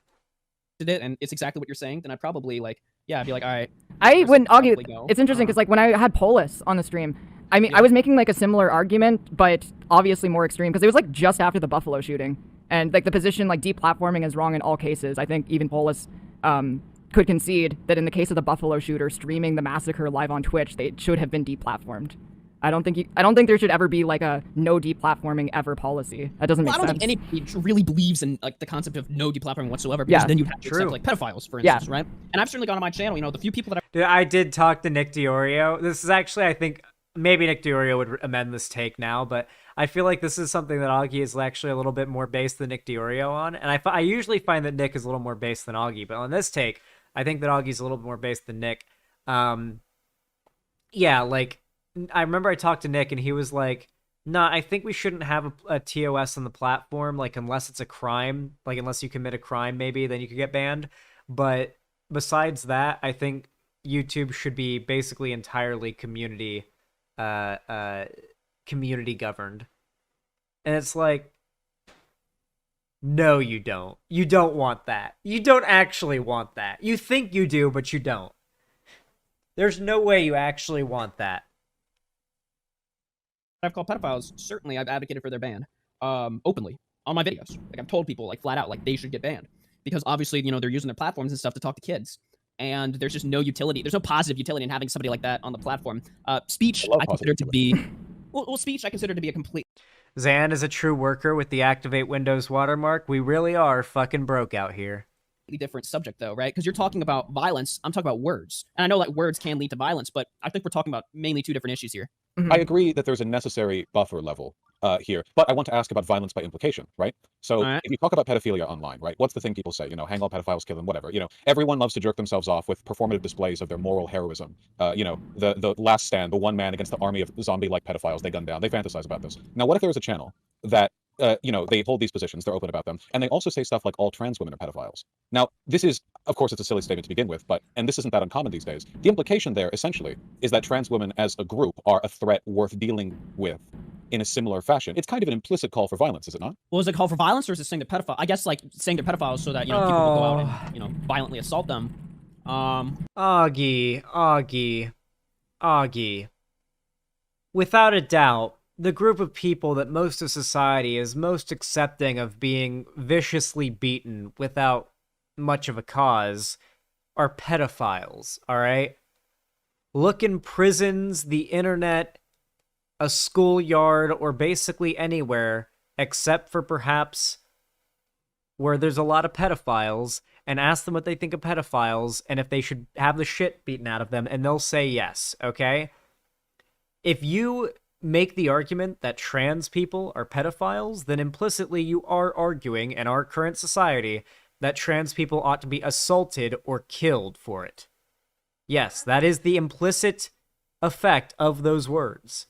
it and it's exactly what you're saying, then I'd probably like, yeah, I'd be like, all right. It's interesting because like when I had Polis on the stream, I mean, I was making like a similar argument, but obviously more extreme because it was like just after the Buffalo shooting, and like the position like deplatforming is wrong in all cases. I think even Polis could concede that in the case of the Buffalo shooter streaming the massacre live on Twitch, they should have been deplatformed. I don't think there should ever be like a no deplatforming ever policy. That doesn't make sense. I don't think anybody really believes in like the concept of no deplatforming whatsoever, because then you'd have to accept like pedophiles, for instance, right? And I've certainly gone on my channel, you know, the few people that I did talk to Nick Diorio. This is actually, I think, maybe Nick Diorio would amend this take now, but I feel like this is something that Augie is actually a little bit more based than Nick Diorio on, and I usually find that Nick is a little more based than Augie, but on this take, I think that Augie's a little bit more based than Nick. Yeah, like, I remember I talked to Nick and he was like, nah, I think we shouldn't have a TOS on the platform, like, unless it's a crime, like, unless you commit a crime, maybe, then you could get banned. But besides that, I think YouTube should be basically entirely community governed. And it's like, no, you don't. You don't want that. You don't actually want that. You think you do, but you don't. There's no way you actually want that. I've called pedophiles, certainly I've advocated for their ban, openly, on my videos. Like, I've told people, like, flat out, like, they should get banned. Because obviously, you know, they're using their platforms and stuff to talk to kids. And there's just no utility. There's no positive utility in having somebody like that on the platform. Speech, I consider to be... Well, speech, I consider to be a complete... Zan is a true worker with the Activate Windows watermark. We really are fucking broke out here. Different subject, though, right? Because you're talking about violence. I'm talking about words. And I know that words can lead to violence, but I think we're talking about mainly two different issues here. I agree that there's a necessary buffer level here, but I want to ask about violence by implication, right? So if you talk about pedophilia online, right, what's the thing people say? You know, hang all pedophiles, kill them, whatever. You know, everyone loves to jerk themselves off with performative displays of their moral heroism. You know, the last stand, the one man against the army of zombie-like pedophiles they gunned down. They fantasize about this. Now, what if there was a channel that you know, they hold these positions, they're open about them, and they also say stuff like all trans women are pedophiles. Now, this is, of course, it's a silly statement to begin with, and this isn't that uncommon these days. The implication there, essentially, is that trans women as a group are a threat worth dealing with in a similar fashion. It's kind of an implicit call for violence, is it not? Well, is it a call for violence, or is it saying they're pedophiles? I guess, like, saying they're pedophiles so that, you know, people will go out and, you know, violently assault them. Augie. Without a doubt, the group of people that most of society is most accepting of being viciously beaten without much of a cause are pedophiles, all right? Look in prisons, the internet, a schoolyard, or basically anywhere except for perhaps where there's a lot of pedophiles, and ask them what they think of pedophiles and if they should have the shit beaten out of them, and they'll say yes, okay? If you make the argument that trans people are pedophiles, then implicitly you are arguing in our current society that trans people ought to be assaulted or killed for it. Yes, that is the implicit effect of those words.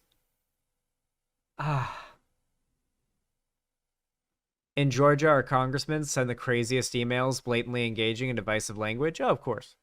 In Georgia, our congressmen send the craziest emails, blatantly engaging in divisive language. Oh, of course.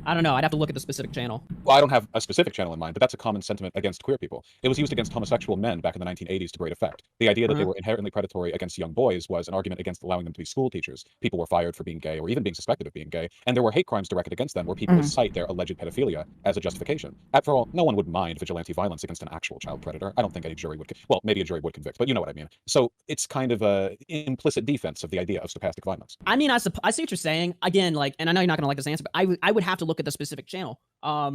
I don't know. I'd have to look at the specific channel. Well, I don't have a specific channel in mind, but that's a common sentiment against queer people. It was used against homosexual men back in the 1980s to great effect. The idea that they were inherently predatory against young boys was an argument against allowing them to be school teachers. People were fired for being gay or even being suspected of being gay, and there were hate crimes directed against them where people would cite their alleged pedophilia as a justification. After all, no one would mind vigilante violence against an actual child predator. I don't think any jury would, well, maybe a jury would convict, but you know what I mean. So it's kind of a implicit defense of the idea of stochastic violence. I mean, I see what you're saying. Again, like, and I know you're not going to like this answer, but I would have to look at the specific channel.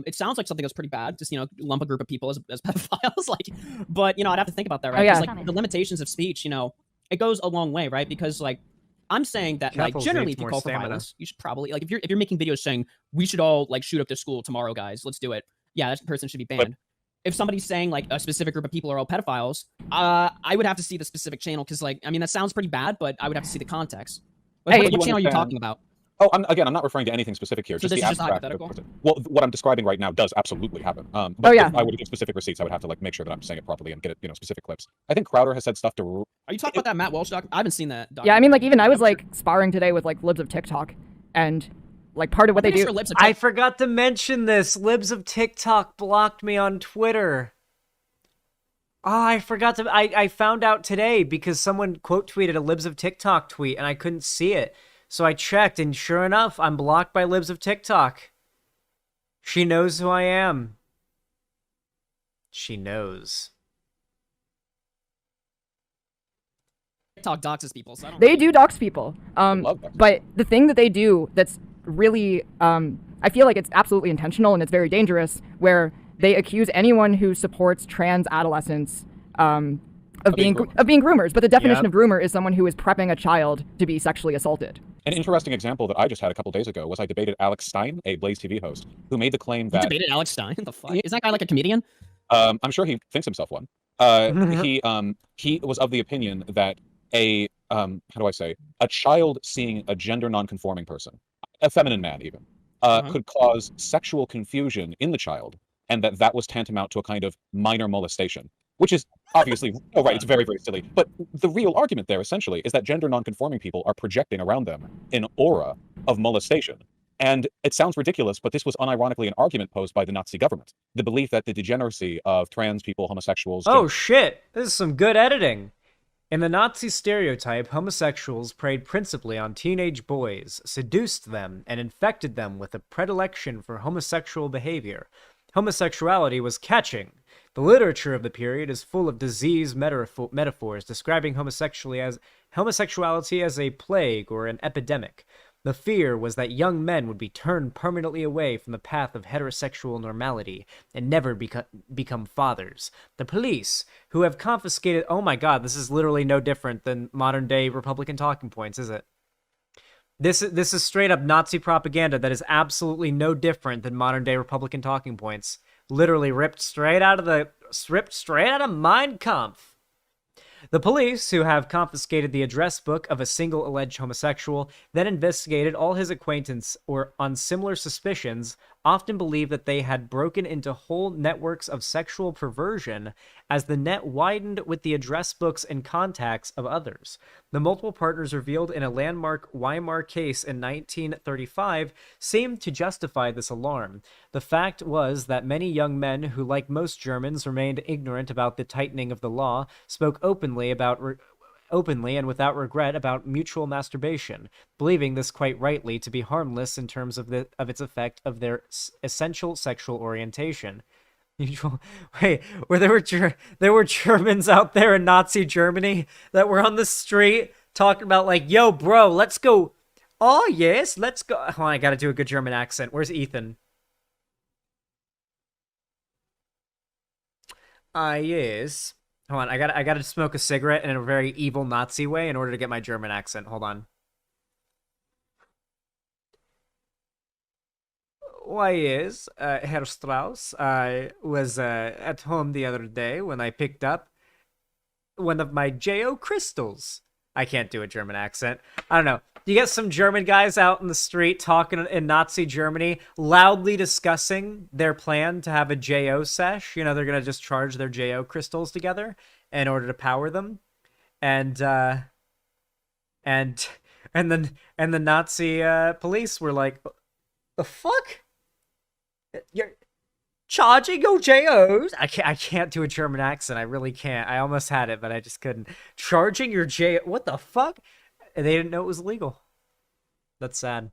It sounds like something that's pretty bad. Just, you know, lump a group of people as pedophiles, like, but you know, I'd have to think about that, right? Because like the limitations of speech, you know, it goes a long way, right? Because like, I'm saying that like generally, if you call for violence, you should probably like if you're making videos saying we should all like shoot up this school tomorrow, guys, let's do it. yeah, that person should be banned. If somebody's saying like a specific group of people are all pedophiles, I would have to see the specific channel because, like, I mean, that sounds pretty bad, but I would have to see the context. What channel are you talking about? Oh, I'm not referring to anything specific here. So just this the is just abstract. hypothetical? Well, what I'm describing right now does absolutely happen. But yeah. if I were to give specific receipts, I would have to like make sure that I'm saying it properly and get it, specific clips. I think Crowder has said stuff to. Are you talking about that Matt Walsh doc? I haven't seen that. Yeah, I mean, like, even I was like sparring today with like libs of TikTok, and like part of what they do. I forgot to mention this. Libs of TikTok blocked me on Twitter. Oh, I forgot to. I found out today because someone quote tweeted a Libs of TikTok tweet and I couldn't see it. So I checked, and sure enough, I'm blocked by Libs of TikTok. She knows who I am. She knows. TikTok doxes people. So I don't They do dox people. love that. But the thing that they do that's really, I feel like it's absolutely intentional and it's very dangerous, where they accuse anyone who supports trans adolescents of being groomers. But the definition of groomer is someone who is prepping a child to be sexually assaulted. An interesting example that I just had a couple days ago was I debated Alex Stein, a Blaze TV host, who made the claim that You debated Alex Stein? What the fuck? Is that guy like a comedian? I'm sure he thinks himself one. He was of the opinion that a child seeing a gender non-conforming person, a feminine man even, could cause sexual confusion in the child, and that was tantamount to a kind of minor molestation. Which is obviously, it's very, very silly. But the real argument there, essentially, is that gender non-conforming people are projecting around them an aura of molestation. And it sounds ridiculous, but this was unironically an argument posed by the Nazi government. The belief that the degeneracy of trans people, homosexuals... Oh, shit! This is some good editing! In the Nazi stereotype, homosexuals preyed principally on teenage boys, seduced them, and infected them with a predilection for homosexual behavior. Homosexuality was catching. The literature of the period is full of disease metaphors describing homosexuality as a plague or an epidemic. The fear was that young men would be turned permanently away from the path of heterosexual normality and never become fathers. The police, who have confiscated... Oh my god, this is literally no different than modern-day Republican talking points, is it? This is straight-up Nazi propaganda that is absolutely no different than modern-day Republican talking points. Literally ripped straight out of Mein Kampf. The police, who have confiscated the address book of a single alleged homosexual, then investigated all his acquaintance or on similar suspicions, often believed that they had broken into whole networks of sexual perversion as the net widened with the address books and contacts of others. The multiple partners revealed in a landmark Weimar case in 1935 seemed to justify this alarm. The fact was that many young men who, like most Germans, remained ignorant about the tightening of the law, spoke openly and without regret about mutual masturbation, believing this quite rightly to be harmless in terms of its effect of their essential sexual orientation. Wait, there were Germans out there in Nazi Germany that were on the street talking about like, yo, bro, let's go. Oh yes, let's go. Hold on, I gotta do a good German accent. Where's Ethan? Yes. Hold on, I gotta smoke a cigarette in a very evil Nazi way in order to get my German accent. Hold on. Why, yes, Herr Strauss, I was at home the other day when I picked up one of my J.O. crystals. I can't do a German accent. I don't know. You get some German guys out in the street talking in Nazi Germany, loudly discussing their plan to have a J.O. sesh. You know, they're going to just charge their J.O. crystals together in order to power them. And the Nazi police were like, the fuck? You're charging your JOs? I can't do a German accent. I really can't. I almost had it, but I just couldn't. Charging your J... What the fuck? They didn't know it was illegal. That's sad.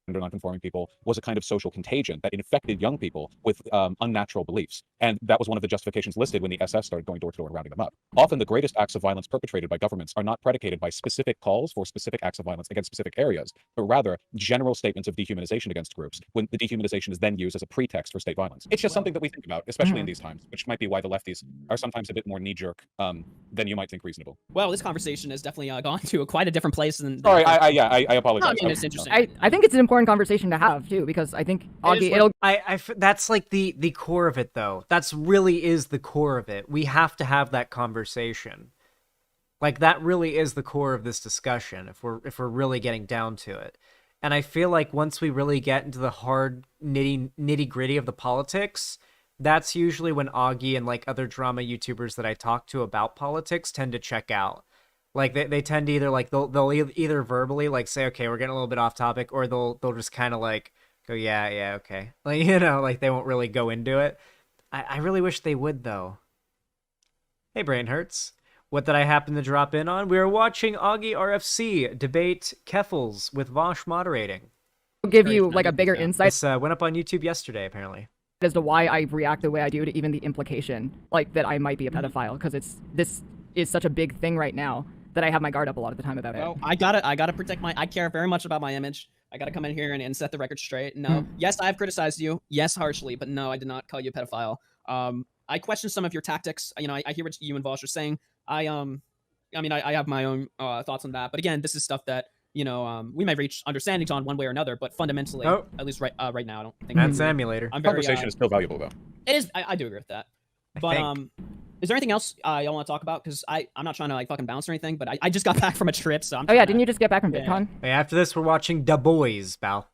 Non-conforming people was a kind of social contagion that infected young people with unnatural beliefs. And that was one of the justifications listed when the SS started going door to door and rounding them up. Often the greatest acts of violence perpetrated by governments are not predicated by specific calls for specific acts of violence against specific areas, but rather general statements of dehumanization against groups, when the dehumanization is then used as a pretext for state violence. It's just something that we think about, especially in these times, which might be why the lefties are sometimes a bit more knee-jerk then you might think reasonable. Well, this conversation has definitely gone to quite a different place than. Sorry, I apologize. I mean, it's interesting. I think it's an important conversation to have too, because I think Augie, that's like the core of it, though. That's really is the core of it. We have to have that conversation. Like, that really is the core of this discussion, if we're really getting down to it. And I feel like once we really get into the hard nitty gritty of the politics, that's usually when Augie and like other drama YouTubers that I talk to about politics tend to check out. Like they tend to either like they'll either verbally like say, okay, we're getting a little bit off topic, or they'll just kind of like go, yeah, okay, like, you know, like they won't really go into it. I really wish they would, though. Hey, Brain Hurts. What did I happen to drop in on? We were watching AugieRFC debate Keffals with Vaush moderating. give you like a bigger insight. This went up on YouTube yesterday, apparently. As to why I react the way I do to even the implication, like that I might be a pedophile, because this is such a big thing right now that I have my guard up a lot of the time about it. Well, I gotta protect I care very much about my image. I gotta come in here and set the record straight. No, yes, I have criticized you. Yes, harshly, but no, I did not call you a pedophile. I question some of your tactics. You know, I hear what you and Vaush are saying. I mean, I have my own thoughts on that. But again, this is stuff that, you know, we might reach understandings on one way or another. But fundamentally, at least right now, I don't think that's emulator. Conversation is still valuable, though. It is. I do agree with that. But is there anything else y'all want to talk about? Because I'm not trying to like fucking bounce or anything, but I just got back from a trip, so I'm. Oh yeah, didn't you just get back from VidCon? Hey, after this, we're watching Da Boys, pal.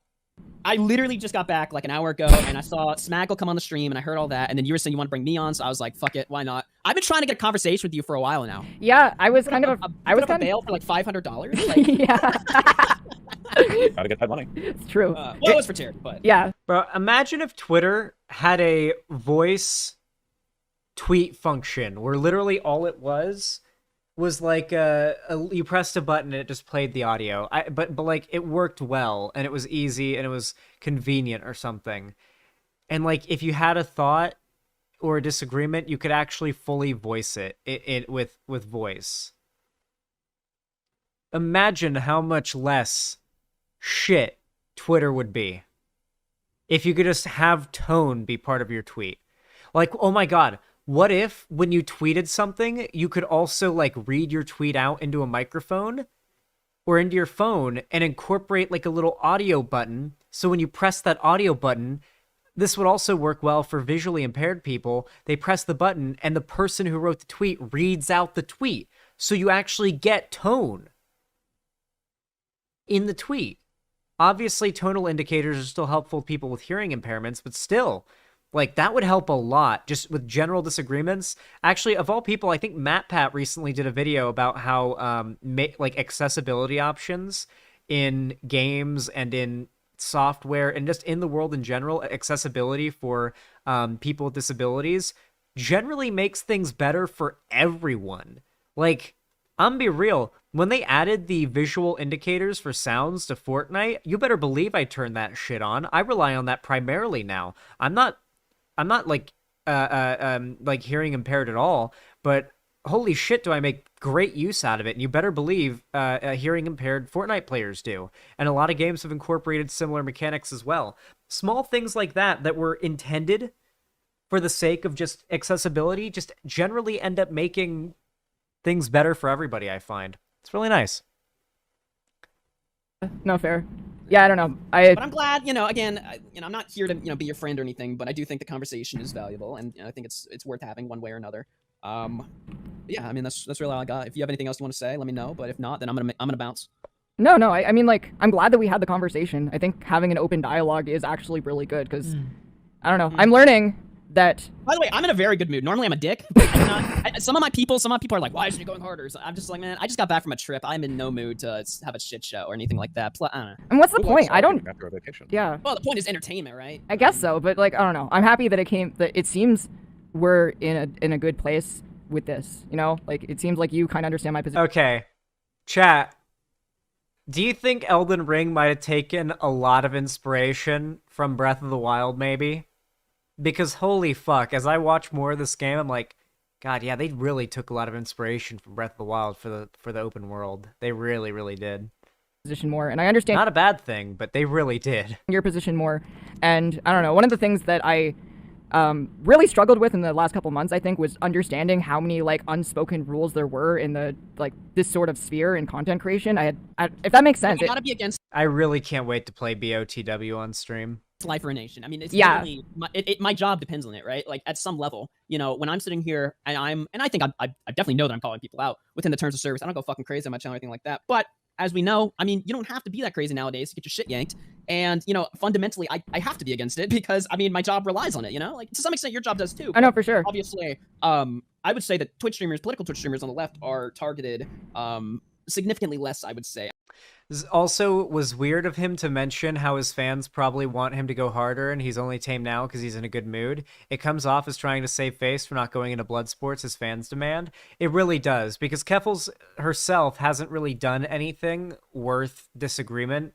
I literally just got back like an hour ago, and I saw Smaggle come on the stream, and I heard all that, and then you were saying you want to bring me on, so I was like, fuck it, why not? I've been trying to get a conversation with you for a while now. Yeah, I was kind of I was kind of bail for like $500. Like, yeah. Gotta get that money. It's true. Well, it was for charity, but yeah. Bro, imagine if Twitter had a voice tweet function where literally all it was like you pressed a button and it just played the audio. But like it worked well and it was easy and it was convenient or something. And like if you had a thought or a disagreement, you could actually fully voice it with voice. Imagine how much less shit Twitter would be if you could just have tone be part of your tweet. Like, oh my god, what if when you tweeted something, you could also like read your tweet out into a microphone or into your phone and incorporate like a little audio button. So when you press that audio button, this would also work well for visually impaired people. They press the button and the person who wrote the tweet reads out the tweet. So you actually get tone in the tweet. Obviously, tonal indicators are still helpful to people with hearing impairments, but still, like, that would help a lot, just with general disagreements. Actually, of all people, I think MatPat recently did a video about how, like, accessibility options in games and in software and just in the world in general, accessibility for people with disabilities generally makes things better for everyone. Like, I'm gonna be real, when they added the visual indicators for sounds to Fortnite, you better believe I turned that shit on. I rely on that primarily now. I'm not like hearing impaired at all, but holy shit do I make great use out of it. And you better believe hearing impaired Fortnite players do. And a lot of games have incorporated similar mechanics as well. Small things like that were intended for the sake of just accessibility just generally end up making things better for everybody, I find. It's really nice. No, fair. Yeah, I don't know. But I'm glad, you know, again, I'm not here to, be your friend or anything, but I do think the conversation is valuable, and I think it's worth having one way or another. Yeah, I mean, that's really all I got. If you have anything else you want to say, let me know, but if not, then I'm gonna bounce. No, I mean, like, I'm glad that we had the conversation. I think having an open dialogue is actually really good, because, I don't know, I'm learning that... By the way, I'm in a very good mood. Normally I'm a dick, but some of my people are like, why isn't it going harder? So I'm just like, man, I just got back from a trip. I'm in no mood to have a shit show or anything like that. I don't know. And what's the point? I don't... After a vacation. Yeah. Well, the point is entertainment, right? I guess so, but, like, I don't know. I'm happy that it seems we're in a good place with this, you know? Like, it seems like you kind of understand my position. Okay. Chat. Do you think Elden Ring might have taken a lot of inspiration from Breath of the Wild, maybe? Because holy fuck, as I watch more of this game, I'm like, God, yeah, they really took a lot of inspiration from Breath of the Wild for the open world. They really, really did. Position more, and I understand... Not a bad thing, but they really did. Your position more, and I don't know, one of the things that I really struggled with in the last couple months, I think, was understanding how many like unspoken rules there were in the like this sort of sphere in content creation. If that makes sense. You gotta be against I really can't wait to play BOTW on stream. life or a nation. I mean, it's Yeah. literally my job depends on it, right? Like at some level, you know, when I'm sitting here and I think I definitely know that I'm calling people out within the terms of service. I don't go fucking crazy on my channel or anything like that. But as we know, I mean, you don't have to be that crazy nowadays to get your shit yanked. And, you know, fundamentally, I have to be against it because, I mean, my job relies on it, you know? Like, to some extent, your job does too. I know for sure. Obviously, I would say that Twitch streamers, political Twitch streamers on the left are targeted significantly less, I would say. This also was weird of him to mention how his fans probably want him to go harder and he's only tame now because he's in a good mood. It comes off as trying to save face for not going into blood sports as fans demand. It really does, because Keffals herself hasn't really done anything worth disagreement.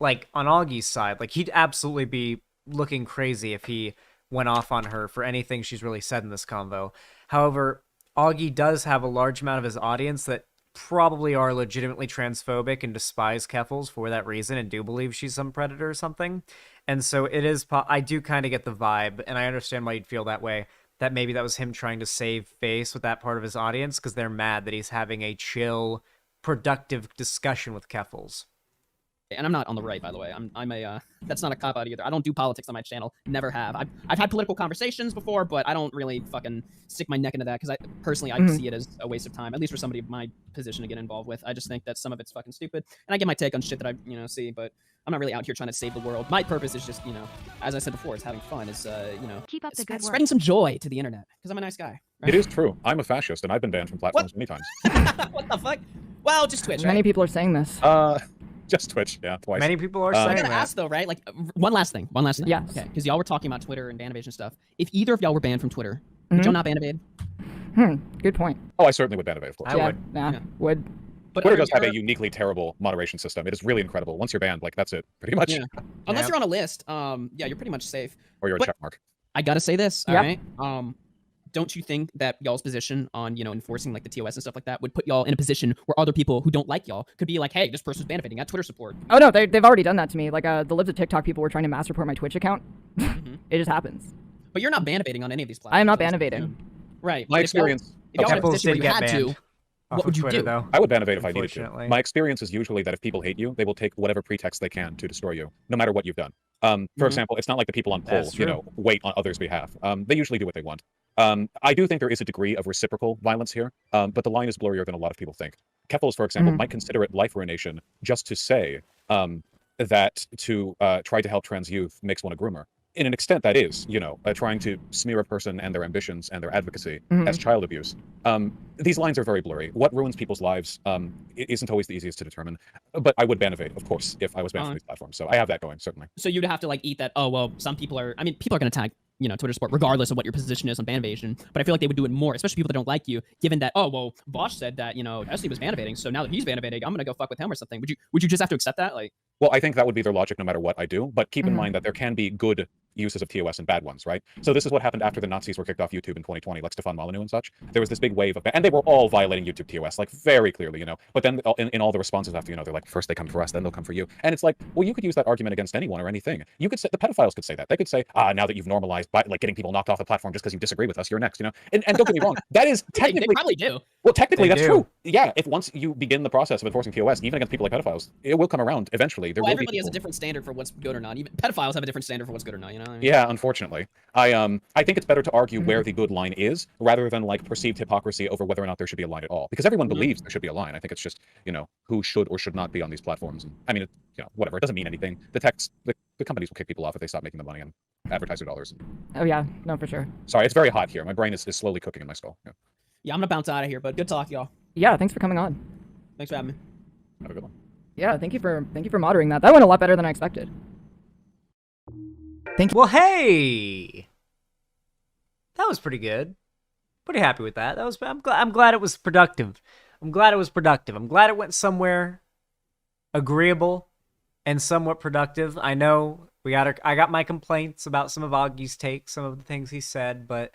Like, on Augie's side, like, he'd absolutely be looking crazy if he went off on her for anything she's really said in this convo. However, Augie does have a large amount of his audience that probably are legitimately transphobic and despise Keffals for that reason and do believe she's some predator or something. And so it is, I do kind of get the vibe, and I understand why you'd feel that way, that maybe that was him trying to save face with that part of his audience because they're mad that he's having a chill, productive discussion with Keffals. And I'm not on the right, by the way. I'm a that's not a cop out either. I don't do politics on my channel. Never have. I've had political conversations before, but I don't really fucking stick my neck into that because I personally see it as a waste of time, at least for somebody of my position to get involved with. I just think that some of it's fucking stupid, and I get my take on shit that I see, but I'm not really out here trying to save the world. My purpose is just, you know, as I said before, is having fun. Is keep up the good work. Spreading some joy to the internet because I'm a nice guy. Right? It is true. I'm a fascist, and I've been banned from platforms many times. What the fuck? Well, just Twitch. Many right? people are saying this. Just Twitch, yeah, twice. Many people are I saying gotta that. ask though, right? Like, one last thing. Yes. Okay, because y'all were talking about Twitter and ban evasion stuff. If either of y'all were banned from Twitter, would y'all not ban evade? Good point. Oh, I certainly would ban evade, of course. I would. Yeah. Would. But Twitter does have a uniquely terrible moderation system. It is really incredible. Once you're banned, like, that's it, pretty much. Yeah. Unless Yeah. you're on a list, yeah, you're pretty much safe. Or you're a But- checkmark. I gotta say this, all Yeah. right? Don't you think that y'all's position on, you know, enforcing like the TOS and stuff like that would put y'all in a position where other people who don't like y'all could be like, hey, this person's benefiting at Twitter support? Oh no, they've already done that to me. Like the Libs of TikTok people were trying to mass report my Twitch account. It just happens. But you're not ban evading on any of these platforms. I am not ban so- evading. Right. My If y'all- experience... If y'all were in a Keffals position where did you get had banned. to, Off what of would you Twitter, do? though. I would ban evade if I needed to. Unfortunately. My experience is usually that if people hate you, they will take whatever pretext they can to destroy you, no matter what you've done. For example, it's not like the people on poll, That's you true. know, wait on others' behalf. They usually do what they want. I do think there is a degree of reciprocal violence here, but the line is blurrier than a lot of people think. Keffals, for example, might consider it life ruination just to say that to try to help trans youth makes one a groomer. In an extent, that is, you know, trying to smear a person and their ambitions and their advocacy as child abuse. These lines are very blurry. What ruins people's lives isn't always the easiest to determine. But I would ban evade, of course, if I was banned from these platforms. So I have that going, certainly. So you'd have to like eat that. Oh well, some people are. I mean, people are going to tag, you know, Twitter support regardless of what your position is on ban evasion. But I feel like they would do it more, especially people that don't like you. Given that, oh well, Vaush said that, you know, Esli was ban evading, so now that he's ban evading, I'm going to go fuck with him or something. Would you just have to accept that? Like, Well, I think that would be their logic no matter what I do. But keep in mind that there can be good uses of TOS and bad ones, right? So this is what happened after the Nazis were kicked off YouTube in 2020, like Stefan Molyneux and such. There was this big wave of, and they were all violating YouTube TOS, like very clearly, you know. But then in all the responses after, you know, they're like, first they come for us, then they'll come for you. And it's like, well, you could use that argument against anyone or anything. You could say, the pedophiles could say that. They could say, now that you've normalized by like getting people knocked off the platform just because you disagree with us, you're next, you know. And don't get me wrong, that is they technically probably do. well, technically They that's do. true. Yeah, if once you begin the process of enforcing TOS, even against people like pedophiles, it will come around eventually. There Well, will be everybody has a people- different standard for what's good or not. Even pedophiles have a different standard for what's good or not. You know? What I mean? Yeah, unfortunately. I think it's better to argue where the good line is rather than like perceived hypocrisy over whether or not there should be a line at all. Because everyone believes there should be a line. I think it's just, you know, who should or should not be on these platforms. And I mean, you know, whatever. It doesn't mean anything. The companies will kick people off if they stop making the money and advertiser dollars. Oh yeah, no for sure. Sorry, it's very hot here. My brain is slowly cooking in my skull. Yeah. Yeah, I'm gonna bounce out of here, but good talk, y'all. Yeah, thanks for coming on. Thanks for having me. Have a good one. Yeah, thank you for moderating that. That went a lot better than I expected. Well, hey, that was pretty good. Pretty happy with that. I'm glad it was productive. I'm glad it went somewhere agreeable and somewhat productive. I know I got my complaints about some of Augie's takes, some of the things he said, but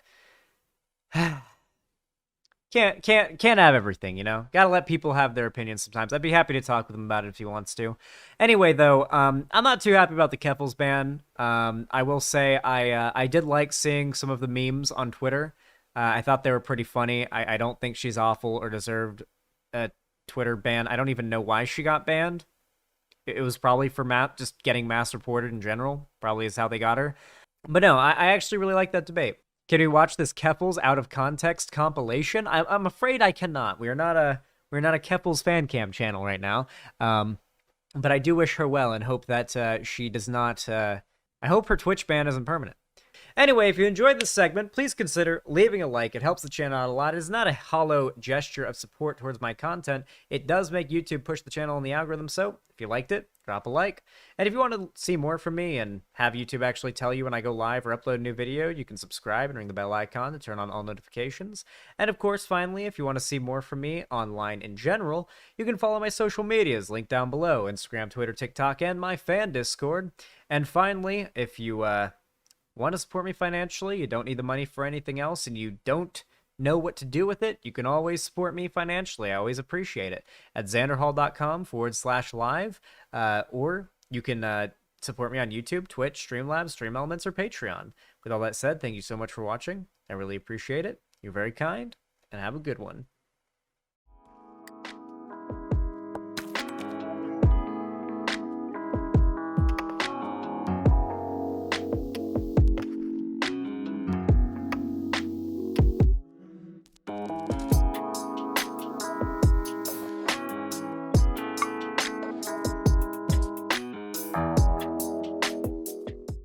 can't have everything, you know. Gotta let people have their opinions sometimes. I'd be happy to talk with him about it if he wants to. Anyway, though, I'm not too happy about the Keffals ban. I will say I did like seeing some of the memes on Twitter. I thought they were pretty funny. I don't think she's awful or deserved a Twitter ban. I don't even know why she got banned. It was probably for just getting mass reported in general. Probably is how they got her. But no, I actually really like that debate. Can we watch this Keffals out of context compilation? I'm afraid I cannot. We're not a Keffals fan cam channel right now. But I do wish her well and hope that she does not. I hope her Twitch ban isn't permanent. Anyway, if you enjoyed this segment, please consider leaving a like. It helps the channel out a lot. It is not a hollow gesture of support towards my content. It does make YouTube push the channel in the algorithm, so if you liked it, drop a like. And if you want to see more from me and have YouTube actually tell you when I go live or upload a new video, you can subscribe and ring the bell icon to turn on all notifications. And of course, finally, if you want to see more from me online in general, you can follow my social medias, linked down below, Instagram, Twitter, TikTok, and my fan Discord. And finally, if you want to support me financially, you don't need the money for anything else, and you don't know what to do with it, you can always support me financially. I always appreciate it at xanderhall.com/live, or you can support me on YouTube, Twitch, Streamlabs, Stream Elements, or Patreon. With all that said, thank you so much for watching. I really appreciate it. You're very kind, and have a good one.